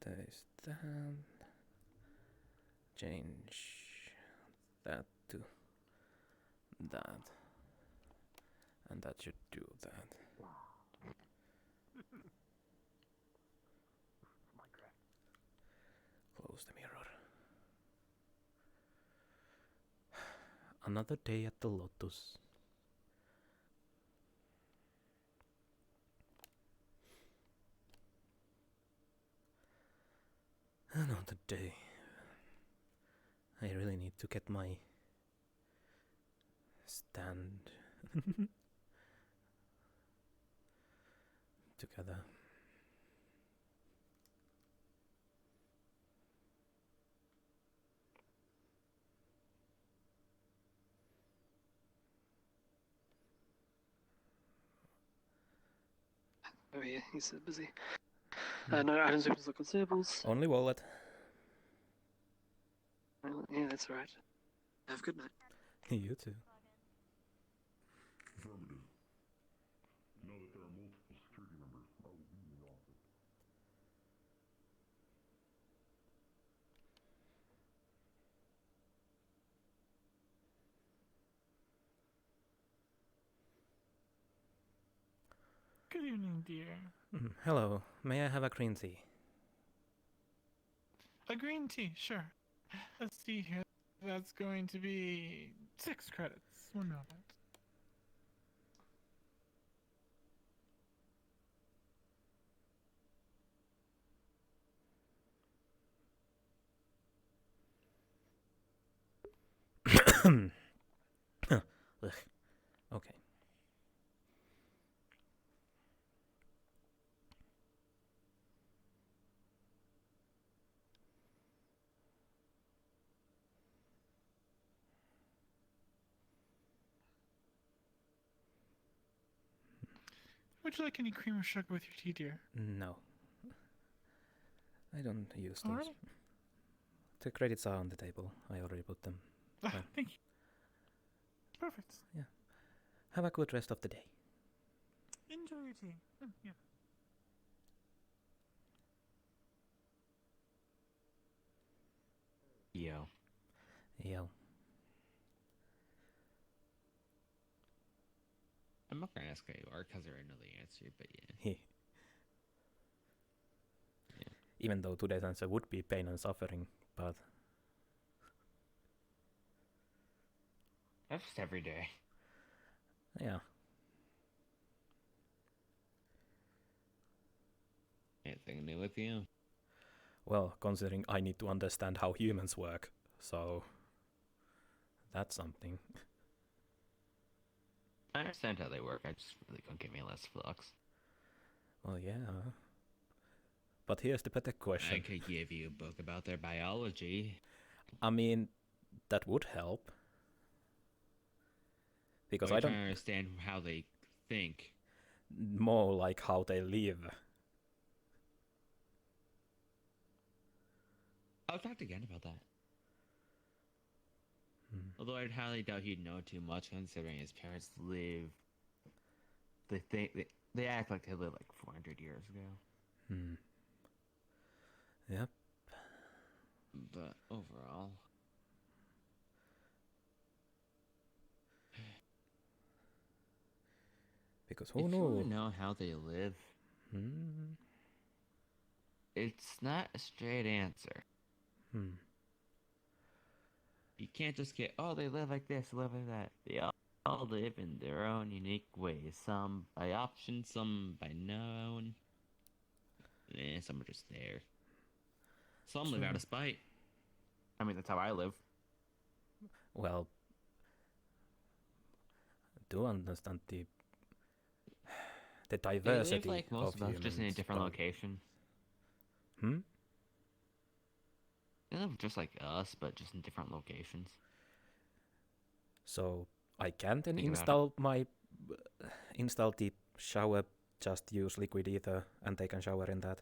Paste that. Change that to that. And that should do that. Close the mirror. Another day at the Lotus. Another day. I really need to get my stand together. Oh yeah, he's busy. No, items open look on samples. Only wallet. Yeah, that's right. Have a good night. You too. Affirmative. Know that there are multiple security members probably in the office. Good evening, dear. Hello, may I have a green tea? A green tea, sure. Let's see here. That's going to be 6 credits. 1 moment. Ugh. Okay. Would you like any cream or sugar with your tea, dear? No. I don't use those. Alright. The credits are on the table. I already put them. Fine. Thank you. Perfect. Have a good rest of the day. Enjoy your tea. Yeah. Yo. Yo. I'm not gonna ask how you are because I already know the answer, but yeah. He. Even though today's answer would be pain and suffering, but That's just every day. yeah. Anything new with you? Well, considering I need to understand how humans work, so that's something. I understand how they work. I just really don't give me less flux. Well, yeah. But here's the better question. I could give you a book about their biology. I mean, that would help. Because I don't understand how they think. More like how they live. I'll talk again about that. Although I'd highly doubt he'd know too much, considering his parents live. They act like they lived like 400 years ago. Yep. But overall, Because who if you knows? want to know how they live, it's not a straight answer. You can't just get, oh, they live like this, live like that. They all live in their own unique ways. Some by option, some by known. And some are just there. Some live out of spite. I mean, that's how I live. Well, I do understand the diversity they live like most of us, just in a different location. They live just like us, but just in different locations. So I can then Think install the shower, just use liquid ether, and they can shower in that.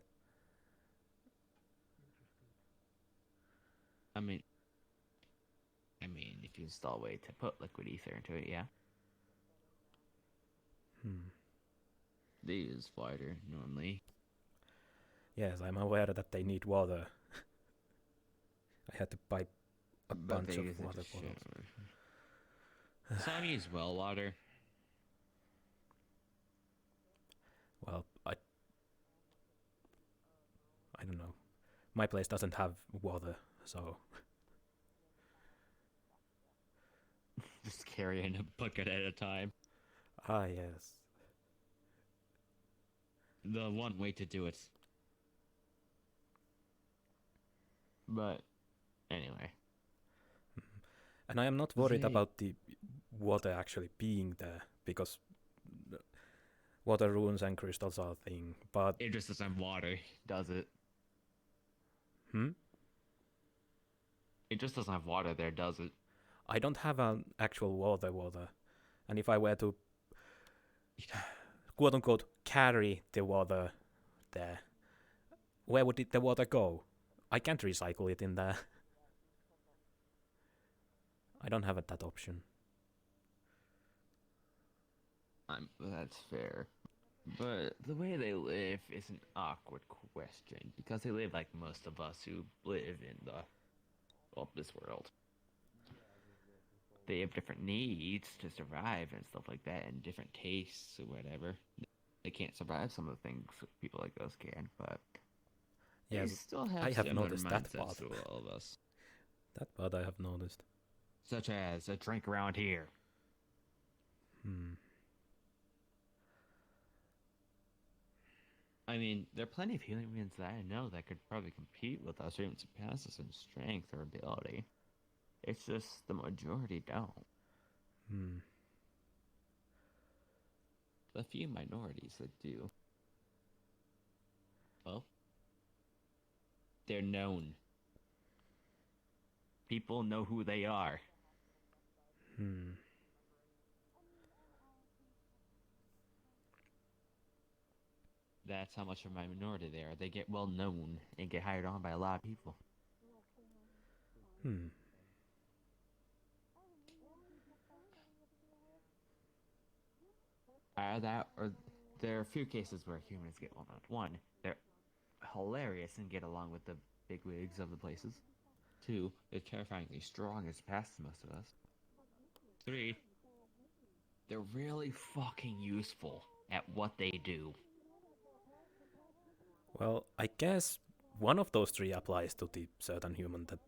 I mean, if you install a way to put liquid ether into it, yeah. They use water normally. Yes, I'm aware that they need water. I had to buy a But bunch they of use it water to bottles. shower. Some use well water. Well, I don't know. My place doesn't have water, so Just carrying a bucket at a time. yes. The one way to do it. But anyway, And I am not worried They- about the water actually being there because water runes and crystals are a thing. But it just doesn't have water, does it? It just doesn't have water there, does it? I don't have an actual water, and if I were to quote unquote carry the water there, where would the water go? I can't recycle it in there. I don't have that option. That's fair. But the way they live is an awkward question because they live like most of us who live in this world. They have different needs to survive and stuff like that, and different tastes or whatever. They can't survive some of the things people like us can, but they Yes, still have I have similar noticed that mindsets part. to all of us, That part I have noticed. such as a drink around here. I mean, there are plenty of humans that I know that could probably compete with us or even surpass us in strength or ability. It's just the majority don't. A few minorities that do. Well, they're known. People know who they are. That's how much of a minority they are. They get well known and get hired on by a lot of people. Or there are a few cases where humans get well known. One, they're hilarious and get along with the bigwigs of the places. Two, they're terrifyingly strong and surpass most of us. Three, they're really fucking useful at what they do. Well, I guess one of those three applies to the certain human that.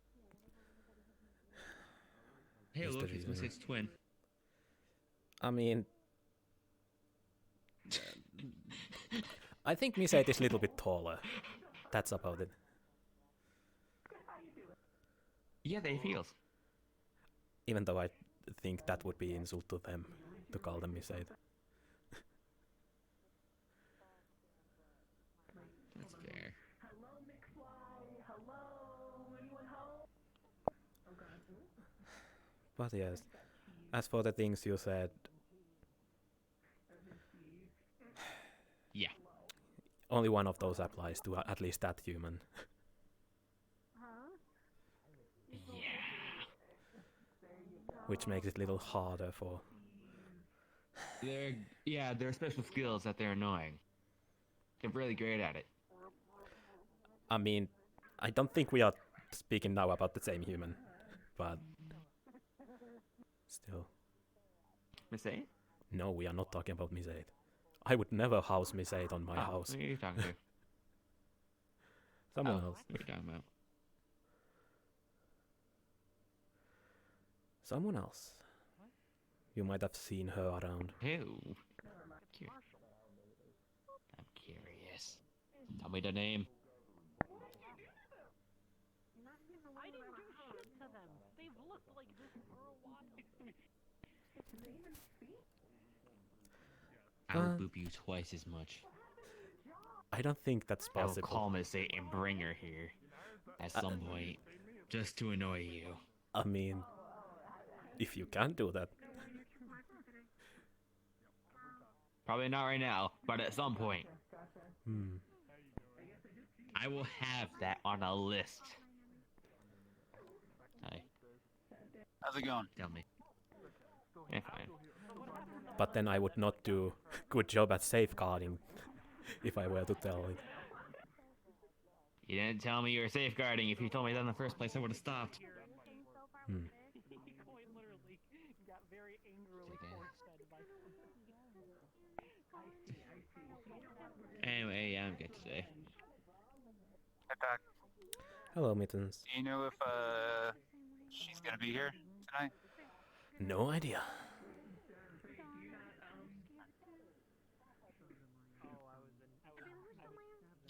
Hey, Is the look, it's reason. Misate's twin. I mean, I think Misate is a little bit taller. That's about it. Yeah, they feels. Even though I think that would be insult to them to call them Misate. That's fair. But yes, as for the things you said, Yeah. only one of those applies to at least that human. Yeah. Which makes it a little harder for. They're special skills that they're annoying. They're really great at it. I mean, I don't think we are speaking now about the same human, but still. Misate? No, we are not talking about Misate. I would never house Misate on my house. Who are you talking to? Someone Oh, else. What are you talking about? Someone else. You might have seen her around. Who? I'm curious. Tell me the name. I didn't do shit to them. They've looked like this for a while. I will boop you twice as much. I don't think that's I will possible. call Misate and bring her here at some point, just to annoy you. I mean, if you can do that. Probably not right now, but at some point. I will have that on a list. Hi. How's it going? Tell me. Yeah, fine. But then I would not do good job at safeguarding if I were to tell it. You didn't tell me you were safeguarding. If you told me that in the first place, I would have stopped. Hmm. Koi literally got very angrily Okay. force-fed by Anyway, yeah, I'm good today. Hey, Pack. Hello, Mittens. Do you know if she's gonna be here tonight? No idea.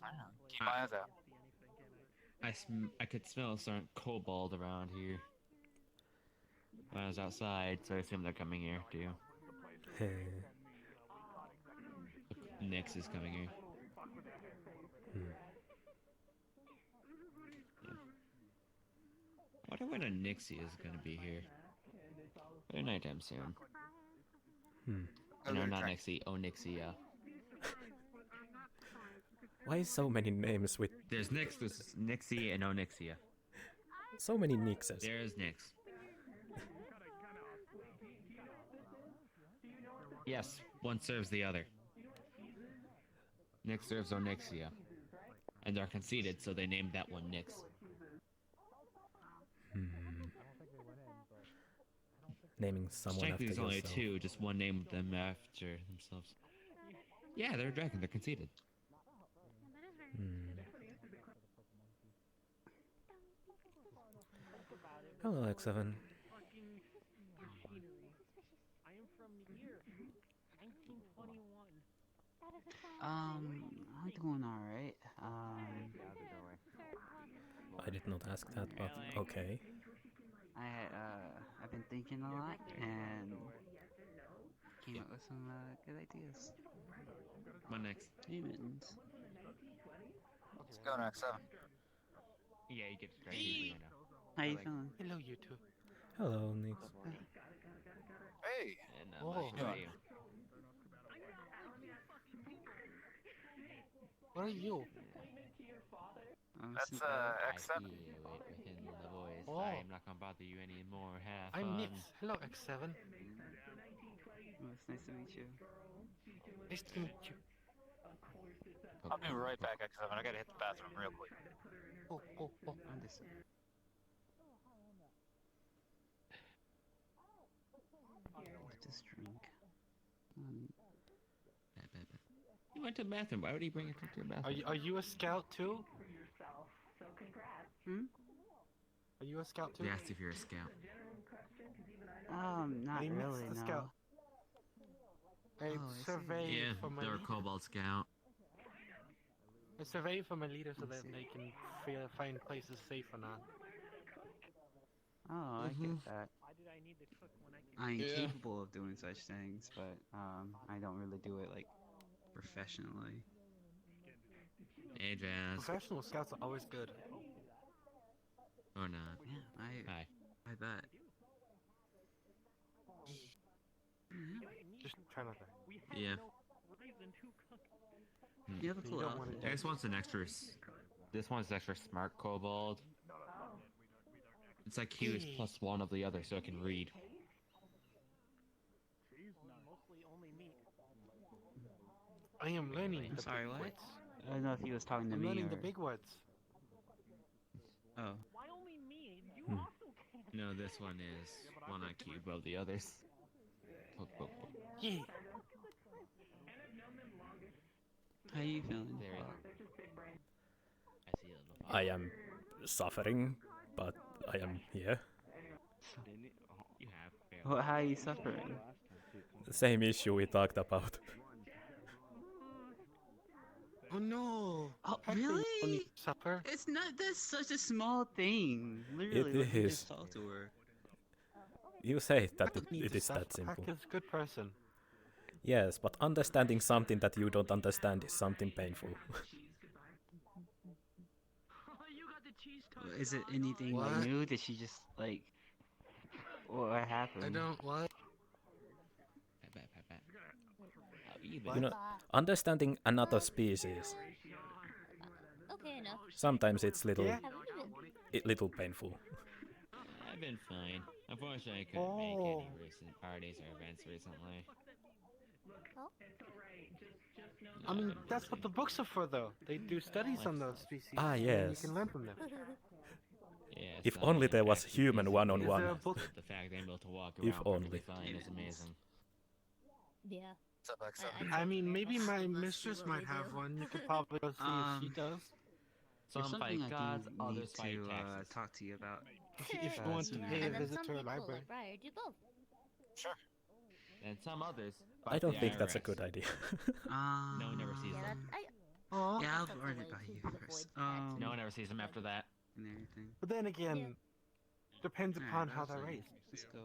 I don't know. Keep my eyes out. I could smell some kobold around here when I was outside, so I assume they're coming here too. Nyx is coming here. I wonder when a Nixie is gonna be here. Very nighttime soon. No, not Nixie. Onyxia. Why so many names with There's Nixie, and Onyxia. so many Nixes? There's Nyx. Yes, one serves the other. Nyx serves Onyxia. And they're conceited, so they named that one Nyx. Naming someone after Technically, there's only yourself. two, just one named them after themselves. Yeah, they're a dragon, they're conceited. Hello, X7. fucking machinery. I am from the year 1921. I'm doing alright. I did not ask that, but okay. I've been thinking a lot and came up with some good ideas. My next. Hey, Mittens. Let's go next 7. Yeah, you get distracted. How you feeling? Hello, you two. Hello, Nix. Hey. And Oh. how about you? What are you? That's X7. I hear it within the voice. Oh. I'm not gonna bother you anymore. Have I'm fun. Nix. Hello, X7. Well, it's nice to meet you. Nice to meet you. I'll be right back, X7. I gotta hit the bathroom real quick. Oh. I'm just. Just drink. You went to the bathroom. Why would he bring it to your bathroom? Are you a scout too? Hmm? Are you a scout too? They asked if you're a scout. Not I missed really, the no. scout. I Oh, I see. survey Yeah, for my they're a leader. kobold scout. I survey for my leader so I that see. they can find places safe or not. Oh, I get that. Why did I need the cook when I can? I'm Yeah. capable of doing such things, but I don't really do it like professionally. Hey, Jazz. Professional scouts are always good. Or not. Yeah, Hi. I bet. Just try not to. We have Yeah. no reason to cook. You have a You cool don't wanna outfit. do- This one's an extra. This one's extra smart kobold. It's like Q is +1 of the other, so it can read. Mostly only meat. I am learning I'm the sorry, big what? words. I don't know if he was talking to I'm me learning or... the big words. Oh. Why only me? You Hmm. also can. No, this one is one IQ above the others. Yeah. How you feeling? There. I see a little. I am suffering, but I am here. You have failed. Well, how are you suffering? The same issue we talked about. Oh no. Oh, Heck, they don't really? need supper. It's not. That's such a small thing. Literally, It let me is. just talk to her. You say that Heck needs it to is that suffer. simple. Heck is a good person. Yes, but understanding something that you don't understand is something painful. Is it anything What? new? Did she just like? What happened? I don't what? How you What? You know, understanding another species, Okay enough. sometimes it's little, Yeah. How have you been? little painful. I've been fine. Unfortunately, I couldn't make any Oh. recent parties or events recently. Oh, I mean, that's what the books are for, though. They do studies on those species. Ah, and yes. You can learn from them. Yeah, If some only there was impacted human species one-on-one. Is there a exist, book? but the fact they're able to walk If around only. perfectly fine is amazing. Yeah. I mean, maybe my mistress might have one. You could probably go see if she does. Some There's fight something I gods, do others need fight to taxes. talk to you about. If you want to pay a And then visit some to her people library. at Briar do both. And some others. I fight don't the think that's a IRS. good idea. No one ever sees Yeah, them. Aw. Yeah, I'll That's a run way it by to you avoid first. taxes. No one ever sees them after that. And everything. But then again, depends Alright, upon how they're so raised. Let's go.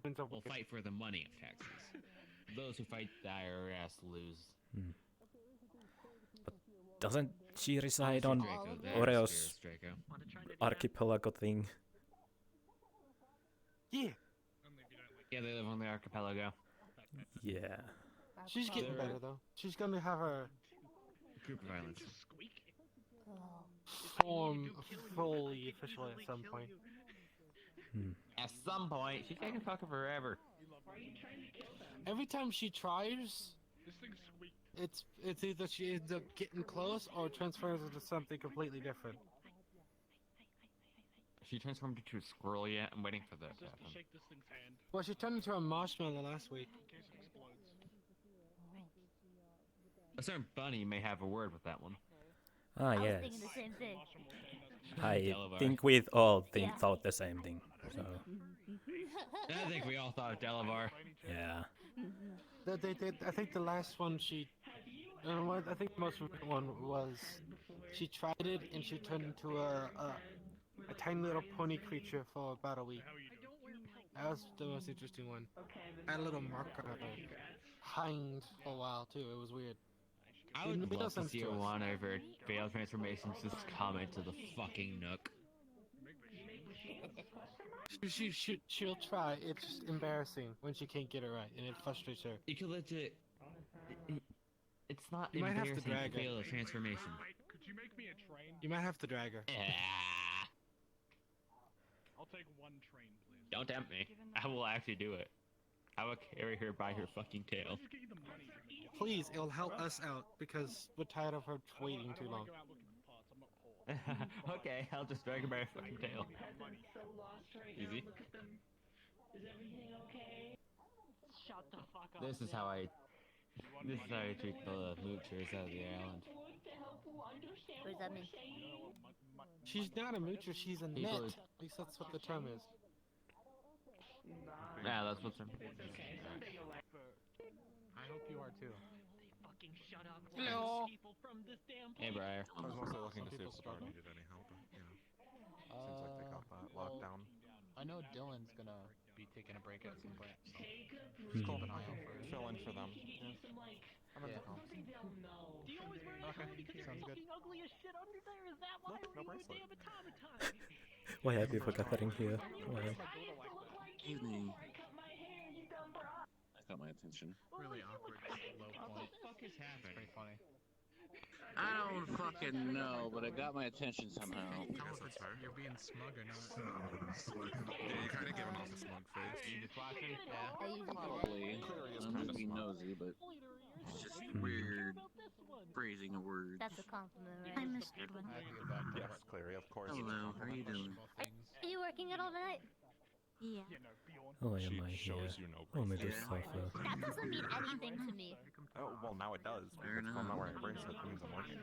Humans are We'll weird. fight for the money of taxes. Those who fight the IRS lose. Doesn't she reside on Draco, there, Oreo's Spears, Draco. archipelago thing? Yeah, Yeah, they live on the archipelago. Yeah. she's getting better though. She's gonna have her Group violence. form fully officially at some point. At some point, she's taking fucking forever. Every time she tries, it's either she ends up getting close or transfers into something completely different. She transformed into a squirrel yet? I'm waiting for that to happen. Well, she turned into a marshmallow last week. A certain bunny may have a word with that one. Ah, I was yes. thinking the same thing. I Delavar. think we've all Yeah. thought the same thing. So, I think we all thought of Delavar. yeah. I think the last one she, I think the most recent one was, she tried it and she turned into a tiny little pony creature for about a week. That was the most interesting one. I had a little mark on her hind for a while too. It was weird. I It would made no love to sense see to a us. one over failed transformations just come into the fucking nook. She'll try. It's just embarrassing when she can't get it right, and it frustrates her. You could legit. It's not You might have to embarrassing to drag her. fail a transformation. Could you make me a train? You might have to drag her. Ah, I'll take one train, please. don't tempt me. I will actually do it. I will carry her by her fucking tail. Just get you the money. Please, it'll help us out because we're tired of her waiting too long. Go out looking for parts. I'm not poor. Okay, I'll just drag her by her fucking tail. Easy. Shut the fuck up. This is how I treat the moochers out of the island. What does that mean? She's not a moocher, she's a net. People- At least that's what the term is. Yeah, that's what's. I hope you are too. Fucking shut up. Hello. People from this damn Hey, Briar. I was mostly looking to see Some if the bar people needed any help, but, you know, seems like they got that locked down. I know Dylan's gonna be taking a break at some point, so Just keep an eye out for fill in for them. Yeah. I'm in the comms. Do you always wear a Okay, shirt because sounds you're good. fucking ugly as shit under there? Is that why? Nope, no Or are you a bracelet. damn automaton? Why have you gathering here? Why? Evening. That got my attention. really awkward low What point. the fuck is It's happening? pretty funny. I don't fucking know, but it got my attention somehow. I guess that's fair. You're being smug or not? Yeah, you're kind of giving off a smug face. You just watching? Yeah. I usually do Probably. Clearly is I'm kind just of being smug. nosy, but it's just Hmm. weird phrasing of words. That's a compliment, I right? missed I one. have to get back to Yes, Clary, of course. Hello, how are you doing? Are you working at all tonight? Yeah. Oh, She am I here? shows you no Only bracelet. this sofa. That doesn't mean anything to me. Oh, well, now it does. Fair Because if I'm not enough. wearing a bracelet, that means I'm working.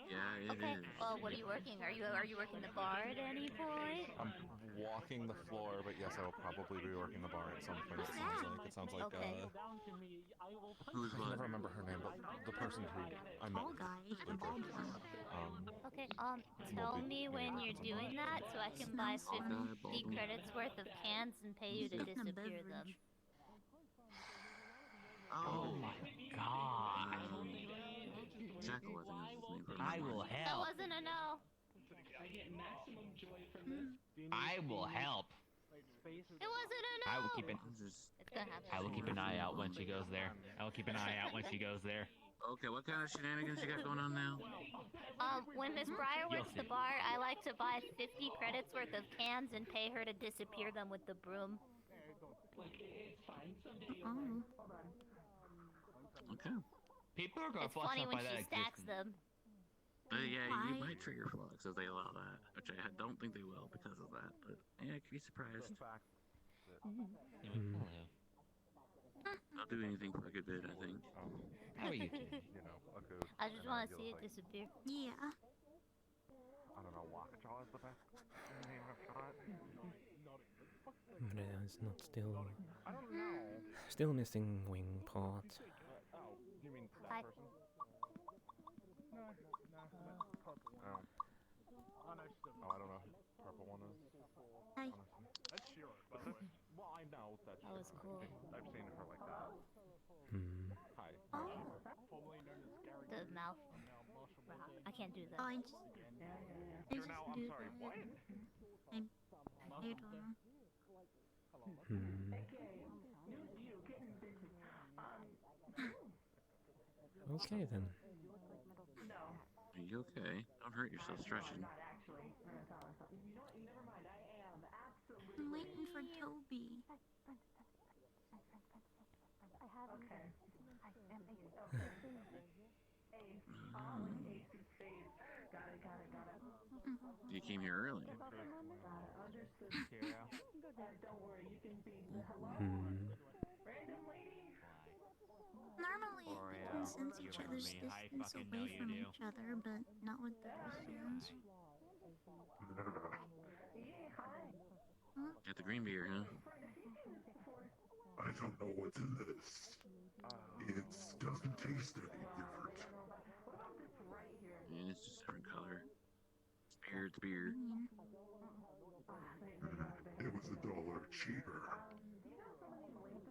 Yeah, it Okay. is. Well, what are you working? Are you working the bar at any point? I'm walking the floor, but yes, I will probably be working the bar at some point. It sounds like, Okay. Who's I what? never remember her name, but the person who I met. Okay. Tell me when you're doing that so I can buy 50 credits worth of cans and pay you to disappear them. Oh my god. Jackal, I think is his name. I will That help. wasn't a no. I will help. It wasn't a no. I will keep an. I'm just... It's gonna happen. I will keep an eye out when she goes there. I will keep an eye out when she goes there. Okay, what kind of shenanigans you got going on now? When Miss Breyer You'll works the see. bar, I like to buy 50 credits worth of cans and pay her to disappear them with the broom. Okay. People are gonna It's flush funny up when by she that stacks existence. them. Yeah, Why? you might trigger flux if they allow that, which I don't think they will because of that. But yeah, I could be surprised. Hello. I'll do anything for a good bit, I think. How are you doing? You know, a good. I just an want to ideal see is it like, disappear. Yeah. I don't know, lockjaw is the best name I've got. But it's not still. I don't know. Still missing wing part. Oh, you mean that Hi. person? No, purple. Oh. Oh, I don't know who the purple one is. Hi. Honestly. That's Shearer, by the way. Well, I know that's That was cool. I've seen her like that. Hi. Oh. The mouth. I can't do that. Oh, I just You're now, I'm do sorry, that. what? I don't know. Okay then. Are you okay? Don't hurt yourself stretching. I'm waiting for Toby. You came here early. Normally, we can sense each other's distance away from each other, but not with the Christians. Got the green beer, huh? I don't know what's in this. It doesn't taste any different. Yeah, it's just a different color. It's beer. It was $1 cheaper.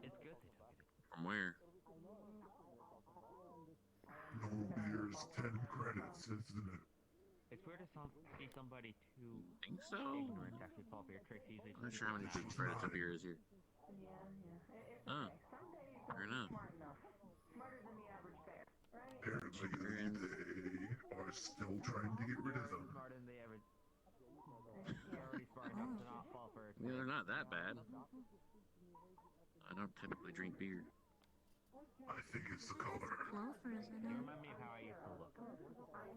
It's good they don't get it. From where? Normal beer's 10 credits, isn't it? It's weird to see somebody too Think so? ignorant to actually fall for your tricks easily. I'm not sure how many big credits of beer is here. Oh, fair enough. Apparently they are still trying to get rid of them. Smarter than they ever. They're already smart enough to not fall for it. Yeah, they're not that bad. I don't typically drink beer. I think it's the color. Clover, isn't You it? remind me of how I used to look.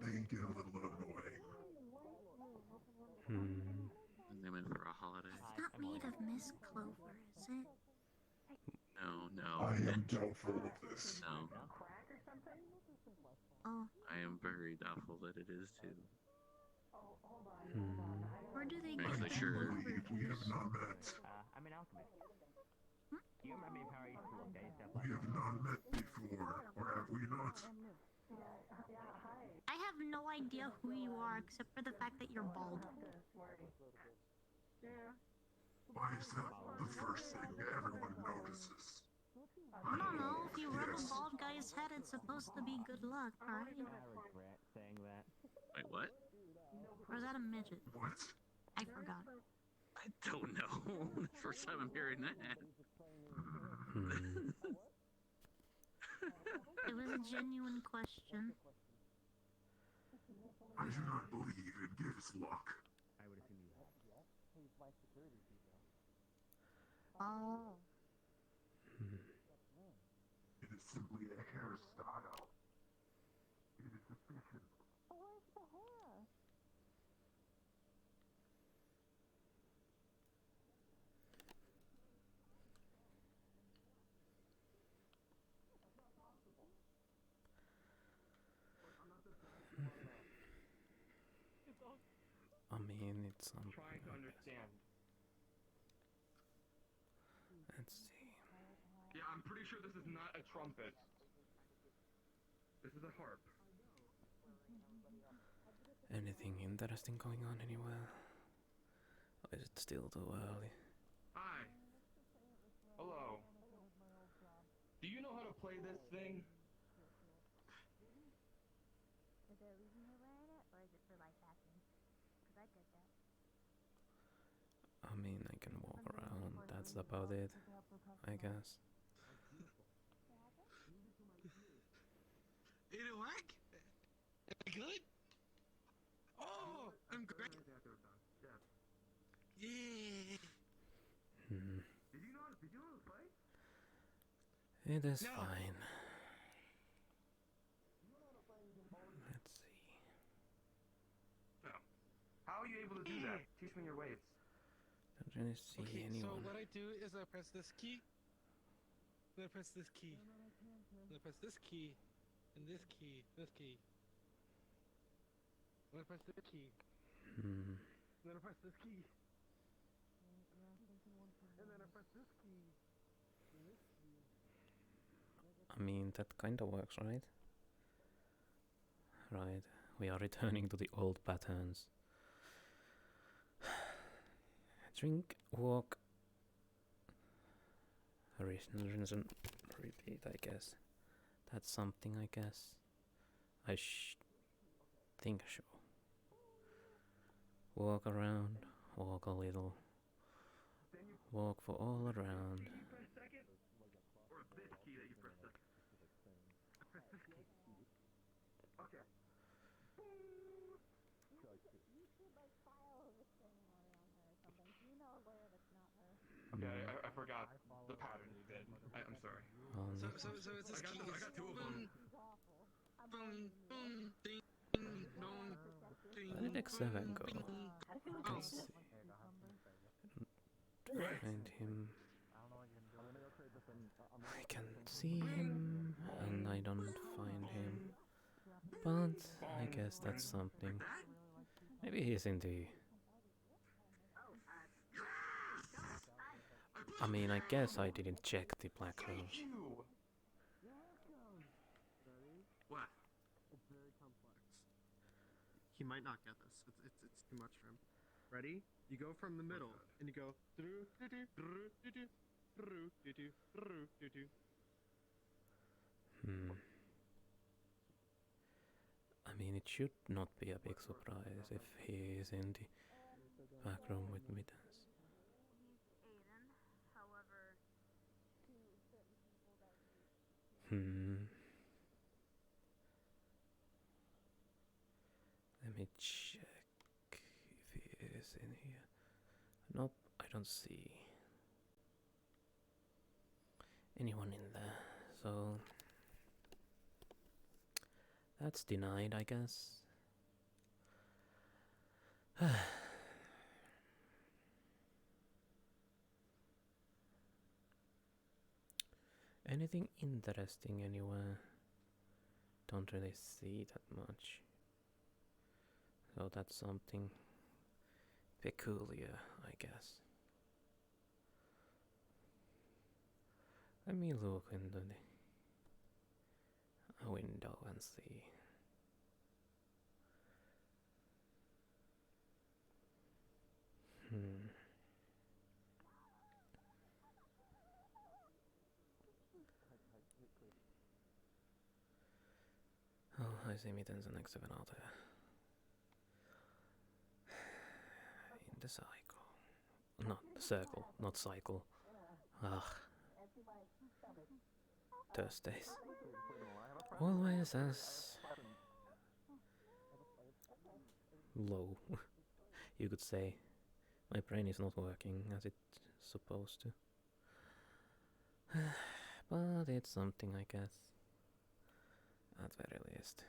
They get a little annoying. And they went for a holiday. It's not made of Miss Clover, is it? No. I am doubtful of this. No. Oh, I am very doubtful that it is too. where do they I'm get actually their sure. clover We have juice? not met. I'm an alchemist. You remind me of how I used to look. I used to have We have not met before, or have we not? I have no idea who you are except for the fact that you're bald. Why is that the first thing everyone notices? I don't know. If you rub a Yes. bald guy's head, it's supposed to be good luck, right? I regret saying that. Wait, what? Or is that a midget? What? I forgot. I don't know. The first time I'm hearing that. It was a genuine question. I do not believe it gives luck. I would assume you. Oh. It is simply a hairstyle. It is efficient. I mean, it's something. Trying to understand. Let's see. Yeah, I'm pretty sure this is not a trumpet. This is a harp. Anything interesting going on anywhere? Or is it still too early? Hi. Hello. Do you know how to play this thing? Is there a reason you're wearing it, or is it for like fashion? Because I get that. I mean, I can walk around, that's about it, I guess. Did it work? Good? Oh, I'm great. Yeah. Did you know to play? It is No. fine. able to do that. Teach me your ways. Don't really see Okay, so anyone. what I do is I press this key. Then I press this key. Then I press this key. And this key. This key. Then I press this key. Hmm. Then I press this key. And then I press this key. And this key. I mean, that kind of works, right? Right. We are returning to the old patterns. Drink, walk, rinse and repeat, I guess. That's something, I guess. I think so. Walk around, walk a little, walk for all around. Or this key that you press second. I press this key. Okay. Okay, I forgot the pattern you did. I'm sorry. So it's this key. I got two of them. Boom, boom, ding, dong, ding. Where did X7 go? Let's see. Find him. I can see him, and I don't find him. But I guess that's something. Maybe he's in the... I mean, I guess I didn't check the black room. What? It's very complex. He might not get this. It's too much for him. Ready? You go from the middle, and you go through, I mean, it should not be a big surprise if he is in the back room with mittens. Let me check if he is in here. Nope, I don't see anyone in there, so that's denied, I guess. Anything interesting anywhere? Don't really see that much. So that's something peculiar, I guess. Let me look into the window and see. Oh, I see mittens and X7 out there. In the cycle. Not circle, not cycle. Ugh. Thursdays. Always as low, you could say. My brain is not working as it's supposed to. But it's something, I guess. At very least.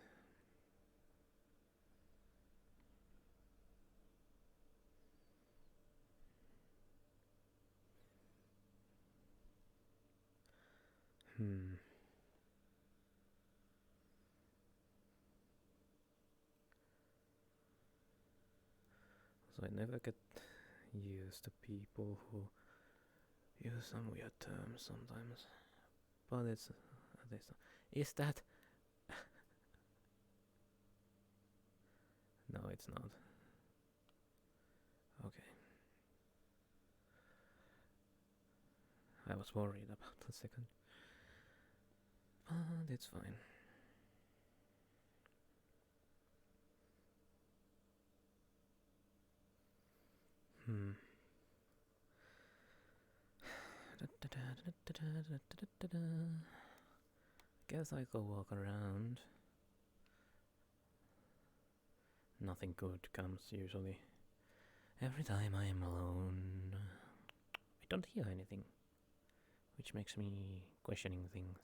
So I never get used to people who use some weird terms sometimes. But it's is that no, it's not. Okay. I was worried about the second. But it's fine. Guess I go walk around. Nothing good comes usually. Every time I am alone, I don't hear anything, which makes me questioning things.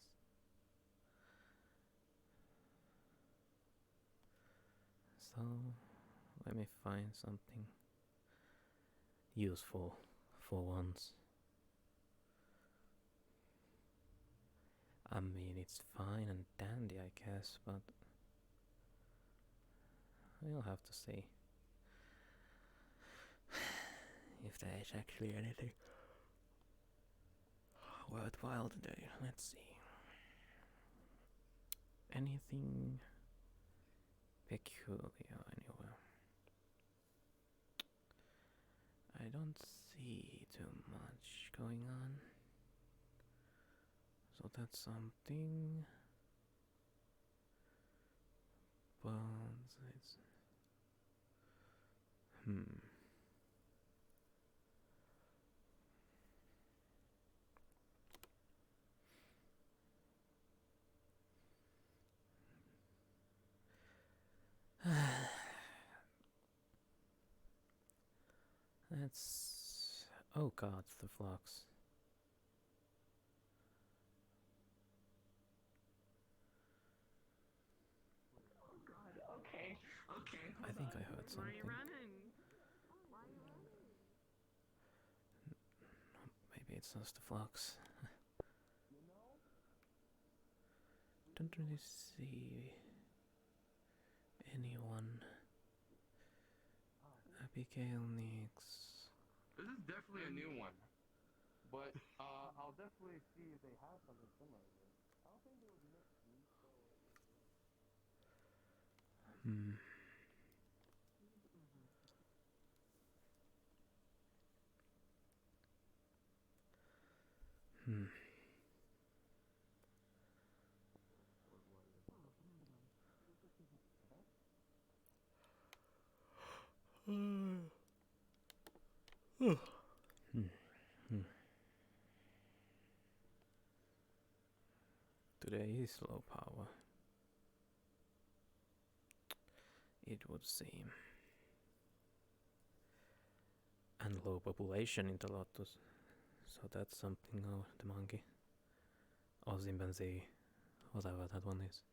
So, let me find something. useful for once. I mean, it's fine and dandy, I guess, but we'll have to see if there is actually anything worthwhile today. Let's see. Anything peculiar anywhere? I don't see too much going on. So that's something. But it's That's... Oh god, the flux. Okay, okay. I think I heard something. Where are you running? Maybe it's just the flux. Don't really see anyone. Abigail Nix. This is definitely a new one. But I'll definitely see if they have something similar to this. I don't think it was next week, so... Today is low power. It would seem. And low population in the lotus. So that's something of the monkey. Or chimpanzee. Whatever that one is.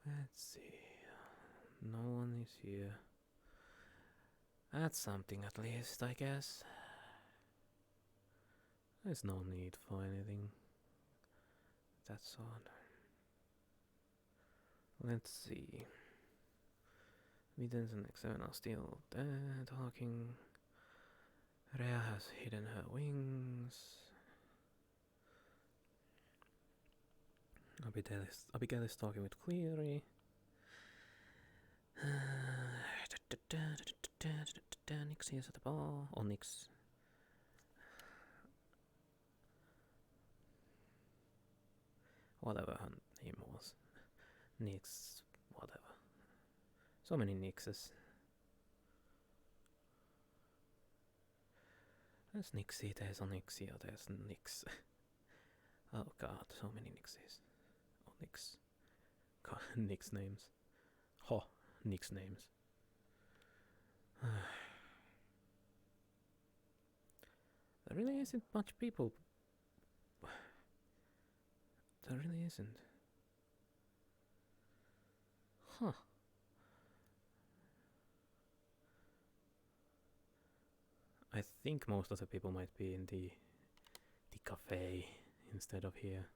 Let's see. No one is here. That's something at least, I guess. There's no need for anything. That's odd. Let's see. Mittens and X7 are still there talking. Rhea has hidden her wings. Abigail is talking with Cleary. Nix is at the bar. Or Nix. Whatever her name was. Nix, whatever. So many Nixes. There's Nixie, there's a Nixie, or there's Nix. Oh god, so many Nixies. Oh, Nix. God, Nix names. Ho, Nix names. There really isn't much people. There really isn't. Huh. I think most of the people might be in the cafe instead of here,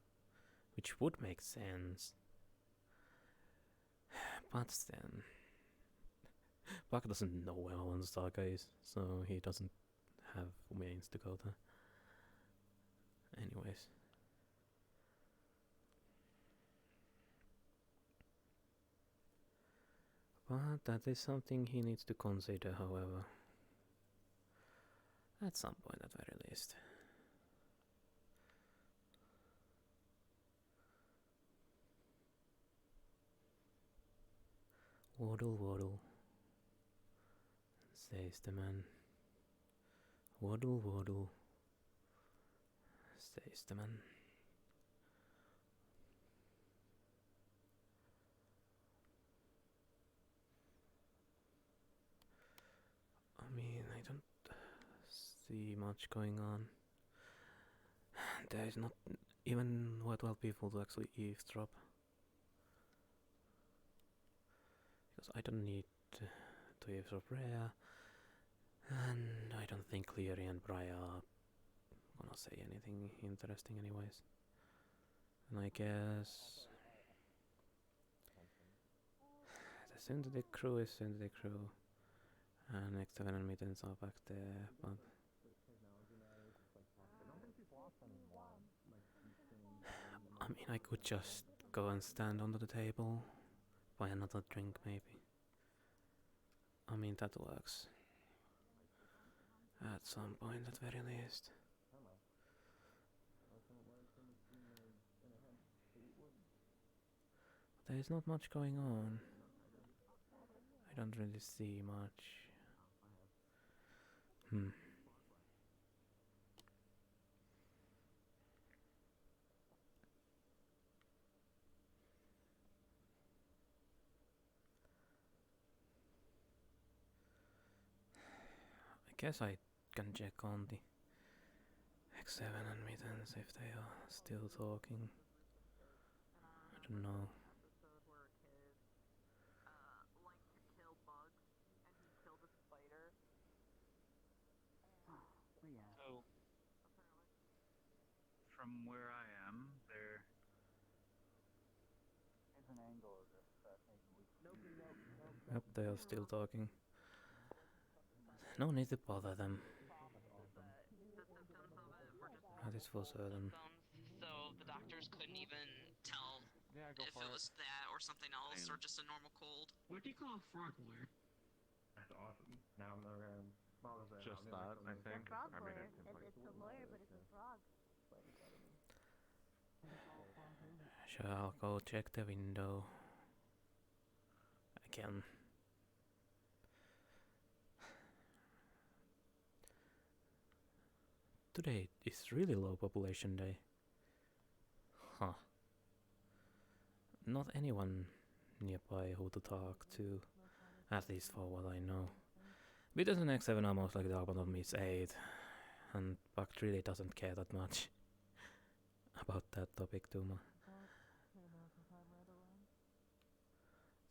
which would make sense. But then, Pakk doesn't know where Saga is, so he doesn't have means to go there. Anyways. But that is something he needs to consider, however. At some point, at very least. Waddle, waddle, says the man. Waddle, waddle, says the man. I mean, I don't see much going on. There is not even worthwhile people to actually eavesdrop. because I don't need to eavesdrop Rhea, and I don't think Cleary and Briar are gonna say anything interesting anyways. And I guess the synthetic crew is synthetic crew, and next event meetings are back there, but I mean, I could just go and stand under the table, buy another drink maybe. I mean, that works. At some point, at very least. There is not much going on. I don't really see much. I guess I can check on the X7 and mittens if they are still talking. I don't know. So, from where I am, there is an angle of this that maybe we Yep, they are still talking. No need to bother them. That is for certain. So the doctors couldn't even tell if it was that or something else or just a normal cold. What do you call a frog lawyer? That's awesome. Now I'm not gonna. Just that, I think. Frog I mean, lawyer. it seems like It's a lawyer, but it's a frog. Sure, I'll go check the window again. Today is really low population day. Huh. Not anyone nearby who to talk to, at least for what I know. Beatles and X7 are most likely the album of Miss 8, and Pakk really doesn't care that much about that topic too much.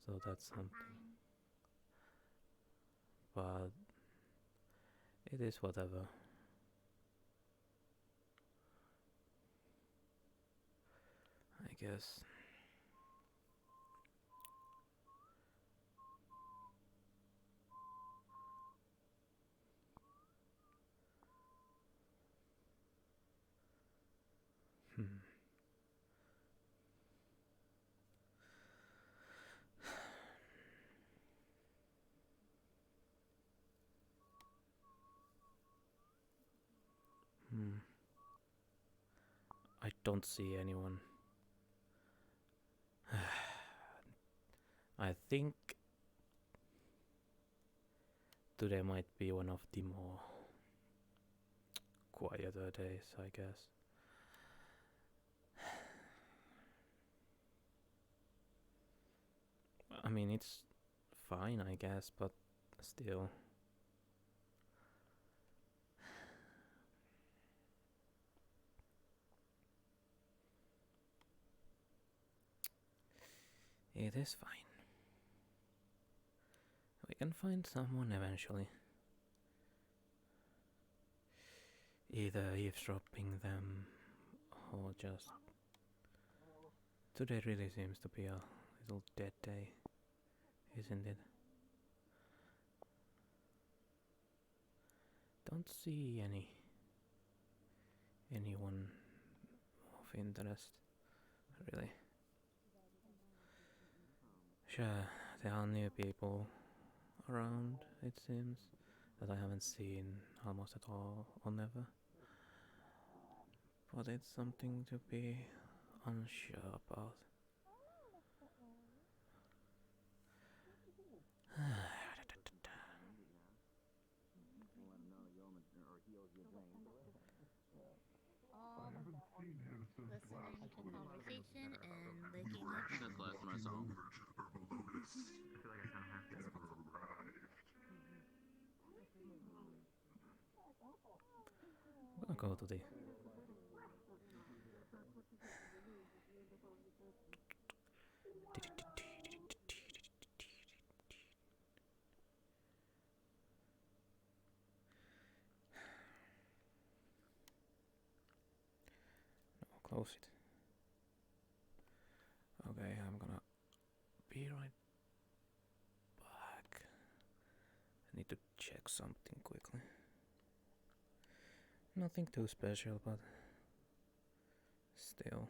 So that's something. But it is whatever. I guess. I don't see anyone. I think today might be one of the more quieter days, I guess. I mean, it's fine, I guess, but still. It is fine. We can find someone eventually. Either eavesdropping them or just... Today really seems to be a little dead day, isn't it? Don't see anyone of interest, really. Sure, there are new people around, it seems, that I haven't seen almost at all or never. But it's something to be unsure about. Listening to conversation and looking up. That's the last one I saw. We'll go to the... Close it. Okay, I'm gonna be right back. I need to check something quickly. Nothing too special, but still.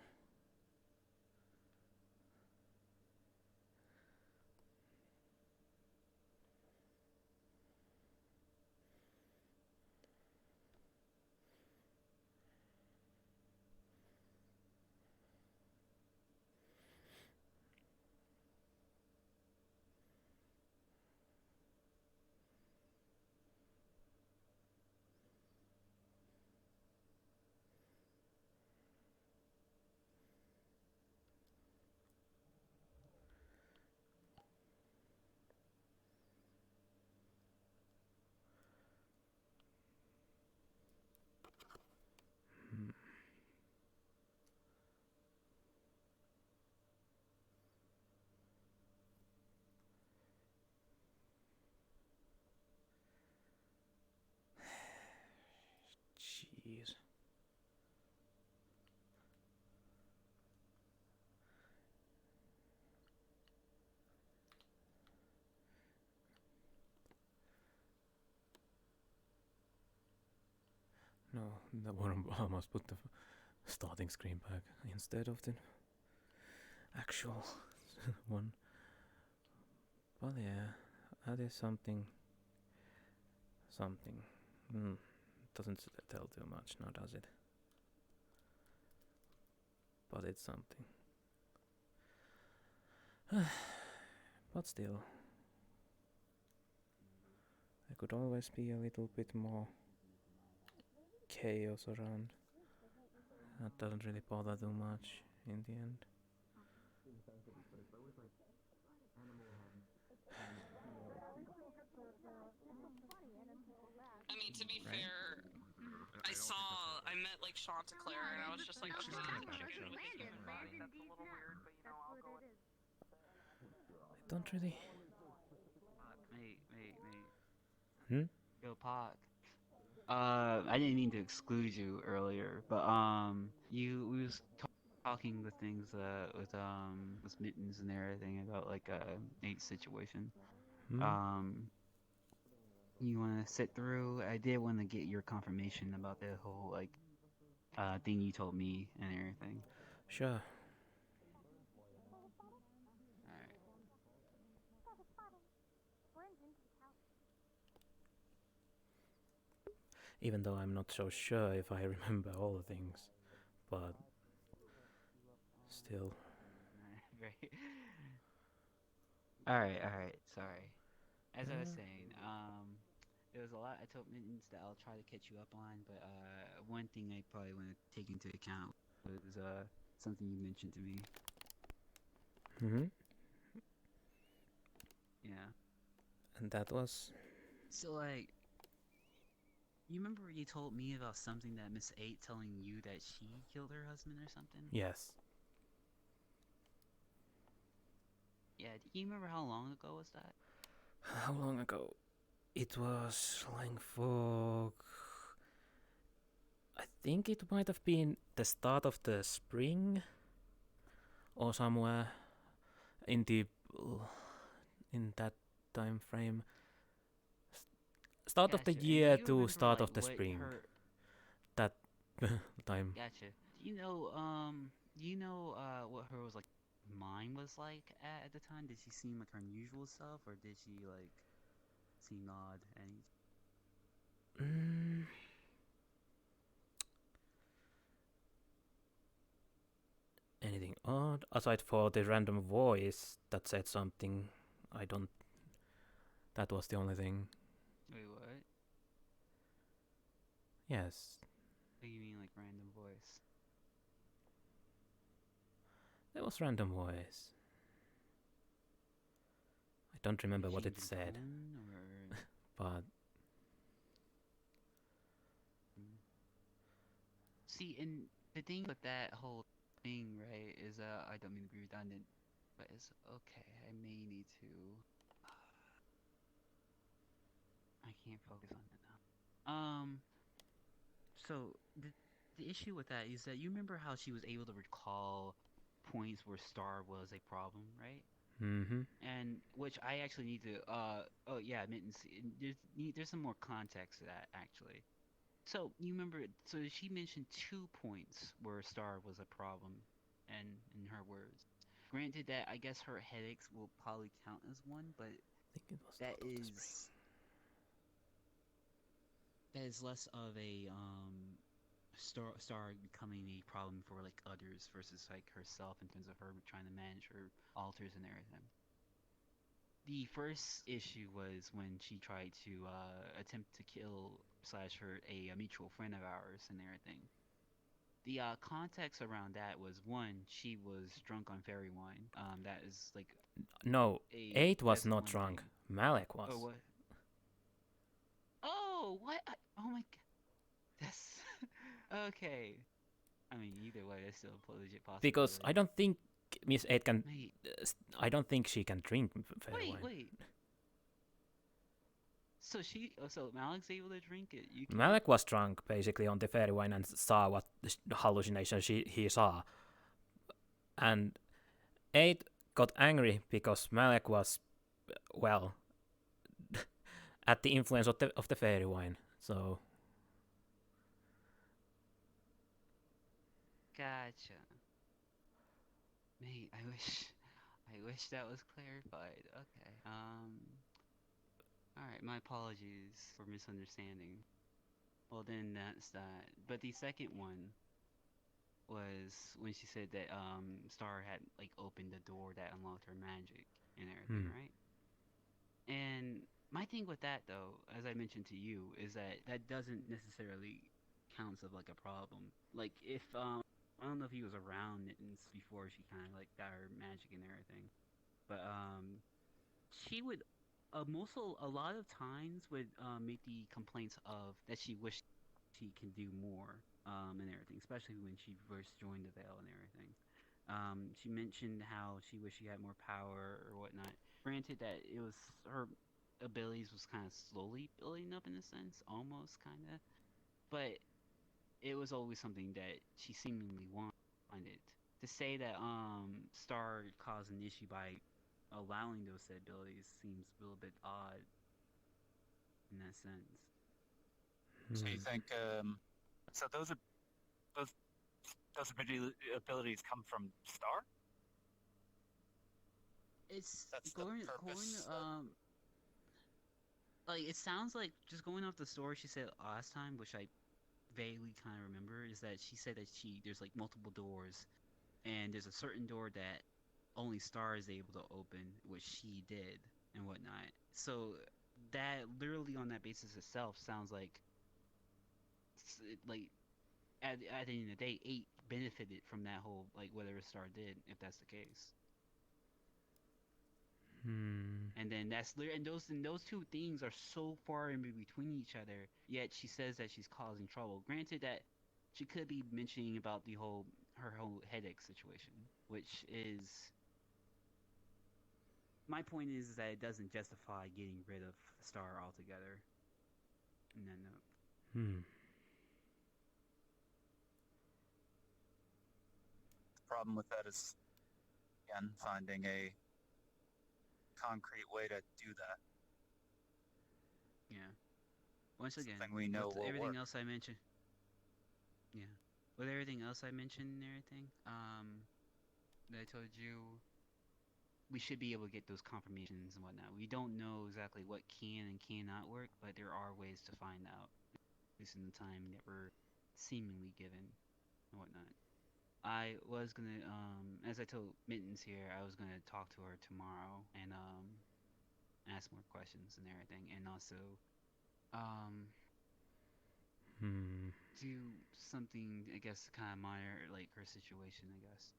Jeez. No, that one I must put the starting screen back instead of the actual one. But yeah, that is something. Doesn't tell too much now, does it? But it's something. But still, there could always be a little bit more chaos around. That doesn't really bother too much in the end. I mean, to be fair, I met like Chanticleer, and I was just like, oh, she's kind of chicken. I don't really. Mate. Yo, Pakk. I didn't mean to exclude you earlier, but we was talking with things with Mittens and everything about like Nate's situation. You want to sit through? I did want to get your confirmation about the whole like thing you told me and everything. Sure. Even though I'm not so sure if I remember all the things, but still. Alright, sorry. As I was saying, there was a lot I told Mittens that I'll try to catch you up on, but one thing I probably want to take into account was something you mentioned to me. Yeah. And that was? So like, you remember you told me about something that Miss 8 telling you that she killed her husband or something? Yes. Yeah, do you remember how long ago was that? How long ago? It was like for... I think it might have been the start of the spring or somewhere in that time frame. Start of the year to start of the spring. That time. Gotcha. Do you know what her was like mind was like at the time? Did she seem like her unusual self, or did she like seem odd? Anything odd aside for the random voice that said something? I don't. That was the only thing. Wait, what? Yes. What do you mean, like random voice? There was random voice. I don't remember what it said, but see, and the thing with that whole thing, right, is I don't mean to be redundant, but it's okay. I may need to. I can't focus on it now. So the issue with that is that you remember how she was able to recall points where Star was a problem, right? Mm-hmm. And which I actually need to oh yeah, Mittens, there's some more context to that actually. So you remember, so she mentioned 2 points where Star was a problem, and in her words. Granted that I guess her headaches will probably count as one, but I think it was that Lord of the is that is less of a Star becoming a problem for like others versus like herself in terms of her trying to manage her alters and everything. The first issue was when she tried to attempt to kill slash hurt a mutual friend of ours and everything. The context around that was one, she was drunk on fairy wine. That is like No, a 8 was that's not one drunk. thing. Malik was. Oh what? Oh what? Oh my god. That's okay. I mean, either way, that's still a legit possibility. Because I don't think Miss 8 can. Wait. I don't think she can drink fairy wine. Wait. So so Malik's able to drink it. You can't? Malik was drunk basically on the fairy wine and saw what hallucination he saw. And 8 got angry because Malik was, well, at the influence of the fairy wine. So. Gotcha. Mate, I wish that was clarified. Okay. Alright, my apologies for misunderstanding. Well then that's that. But the second one was when she said that Star had like opened the door that unlocked her magic and everything, right? And my thing with that though, as I mentioned to you, is that that doesn't necessarily count as like a problem. Like if I don't know if he was around Mittens before she kind of like got her magic and everything, but she would a lot of times would make the complaints of that she wished she can do more and everything, especially when she first joined the Veil and everything. She mentioned how she wished she had more power or whatnot. Granted that it was her abilities was kind of slowly building up in a sense, almost kind of, but it was always something that she seemingly wanted. To say that Star caused an issue by allowing those abilities seems a little bit odd in that sense. So you think so those abilities come from Star? It's That's going the purpose. like it sounds like just going off the story she said last time, which I vaguely kind of remember, is that she said that there's like multiple doors, and there's a certain door that only Star is able to open, which she did and whatnot. So that literally on that basis itself sounds like at the end of the day, 8 benefited from that whole like whatever Star did, if that's the case. And then those two things are so far in between each other. Yet she says that she's causing trouble. Granted that she could be mentioning about her whole headache situation, which is my point is that it doesn't justify getting rid of Star altogether. In that note. The problem with that is, again, finding a concrete way to do that. Yeah. Once again, we know with will everything work. else I mentioned. Yeah. With everything else I mentioned and everything, that I told you, we should be able to get those confirmations and whatnot. We don't know exactly what can and cannot work, but there are ways to find out, at least in the time that we're seemingly given and whatnot. I was gonna, as I told Mittens here, I was gonna talk to her tomorrow and ask more questions and everything, and also do something, I guess, kind of monitor like her situation, I guess.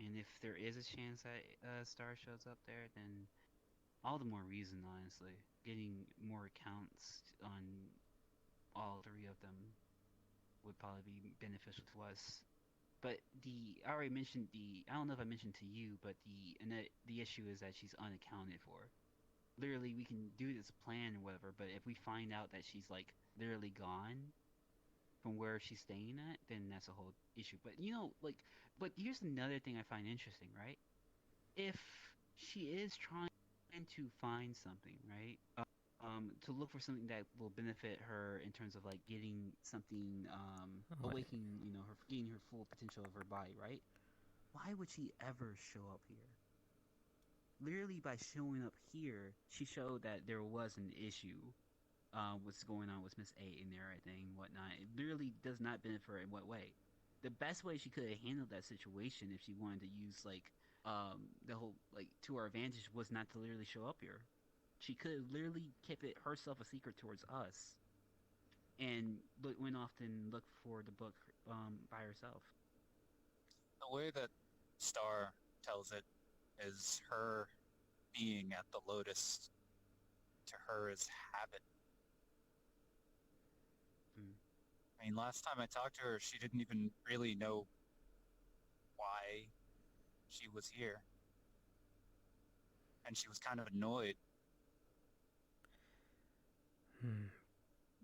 And if there is a chance that Star shows up there, then all the more reason, honestly. Getting more accounts on all 3 of them would probably be beneficial to us. But I already mentioned I don't know if I mentioned to you, but the issue is that she's unaccounted for. Literally, we can do this plan or whatever, but if we find out that she's like literally gone from where she's staying at, then that's a whole issue. But but here's another thing I find interesting, right? If she is trying to find something, right? To look for something that will benefit her in terms of like getting something, awakening, her getting her full potential of her body, right? Why would she ever show up here? Literally, by showing up here, she showed that there was an issue. What's going on with Miss A and everything, whatnot. It literally does not benefit her in what way. The best way she could have handled that situation if she wanted to use the whole to her advantage was not to literally show up here. She could have literally kept it herself a secret towards us, and went off and looked for the book by herself. The way that Star tells it is her being at the Lotus to her is habit. I mean, last time I talked to her, she didn't even really know why she was here. And she was kind of annoyed.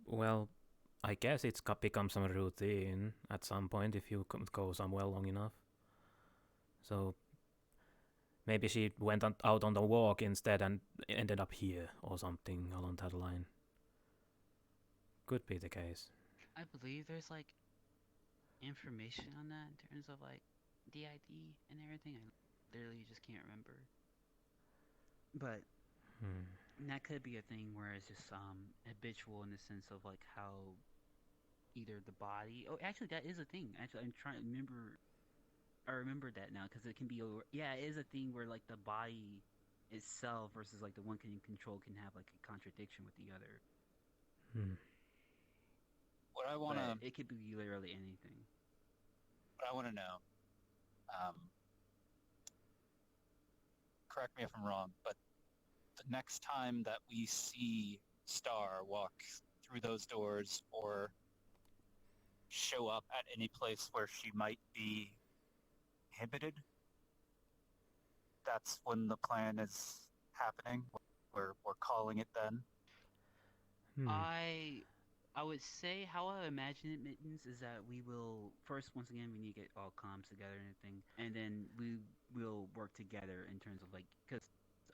Well, I guess it's become some routine at some point if you go somewhere long enough. So maybe she went out on the walk instead and ended up here or something along that line. Could be the case. I believe there's information on that in terms of DID and everything. I literally just can't remember. But that could be a thing where it's just habitual in the sense of how either the body. Oh, actually, that is a thing. Actually, I'm trying to remember. I remember that now because it can be. Yeah, it is a thing where the body itself versus the one can control can have a contradiction with the other. What I want to... It could be literally anything. What I want to know, correct me if I'm wrong, but the next time that we see Star walk through those doors or show up at any place where she might be inhibited, that's when the plan is happening. We're calling it then. I would say how I imagine it, Mittens, is that we will first, once again, we need to get all comms together and everything, and then we will work together in terms of because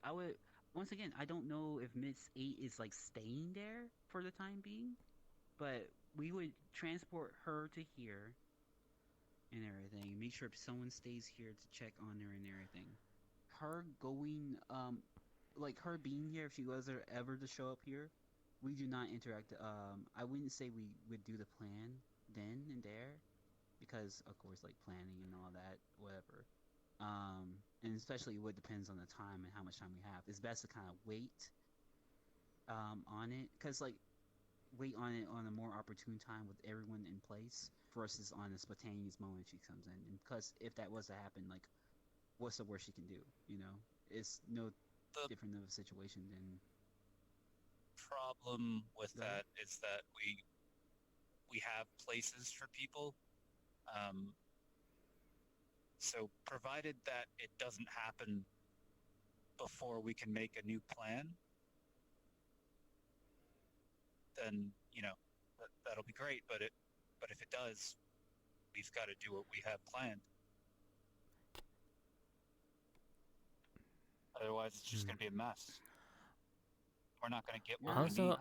I would, once again, I don't know if Miss 8 is staying there for the time being, but we would transport her to here and everything, make sure someone stays here to check on her and everything. Her going, her being here, if she was ever to show up here, we do not interact. I wouldn't say we would do the plan then and there, because of course, planning and all that, whatever. And especially what depends on the time and how much time we have. It's best to kind of wait on it, because wait on it on a more opportune time with everyone in place versus on a spontaneous moment she comes in. And because if that was to happen, what's the worst she can do? It's no different of a situation than. Problem with that is that we have places for people, so provided that it doesn't happen before we can make a new plan, then that'll be great. But if it does, we've got to do what we have planned. Otherwise, it's just going to be a mess. We're not going to get what we need. Also,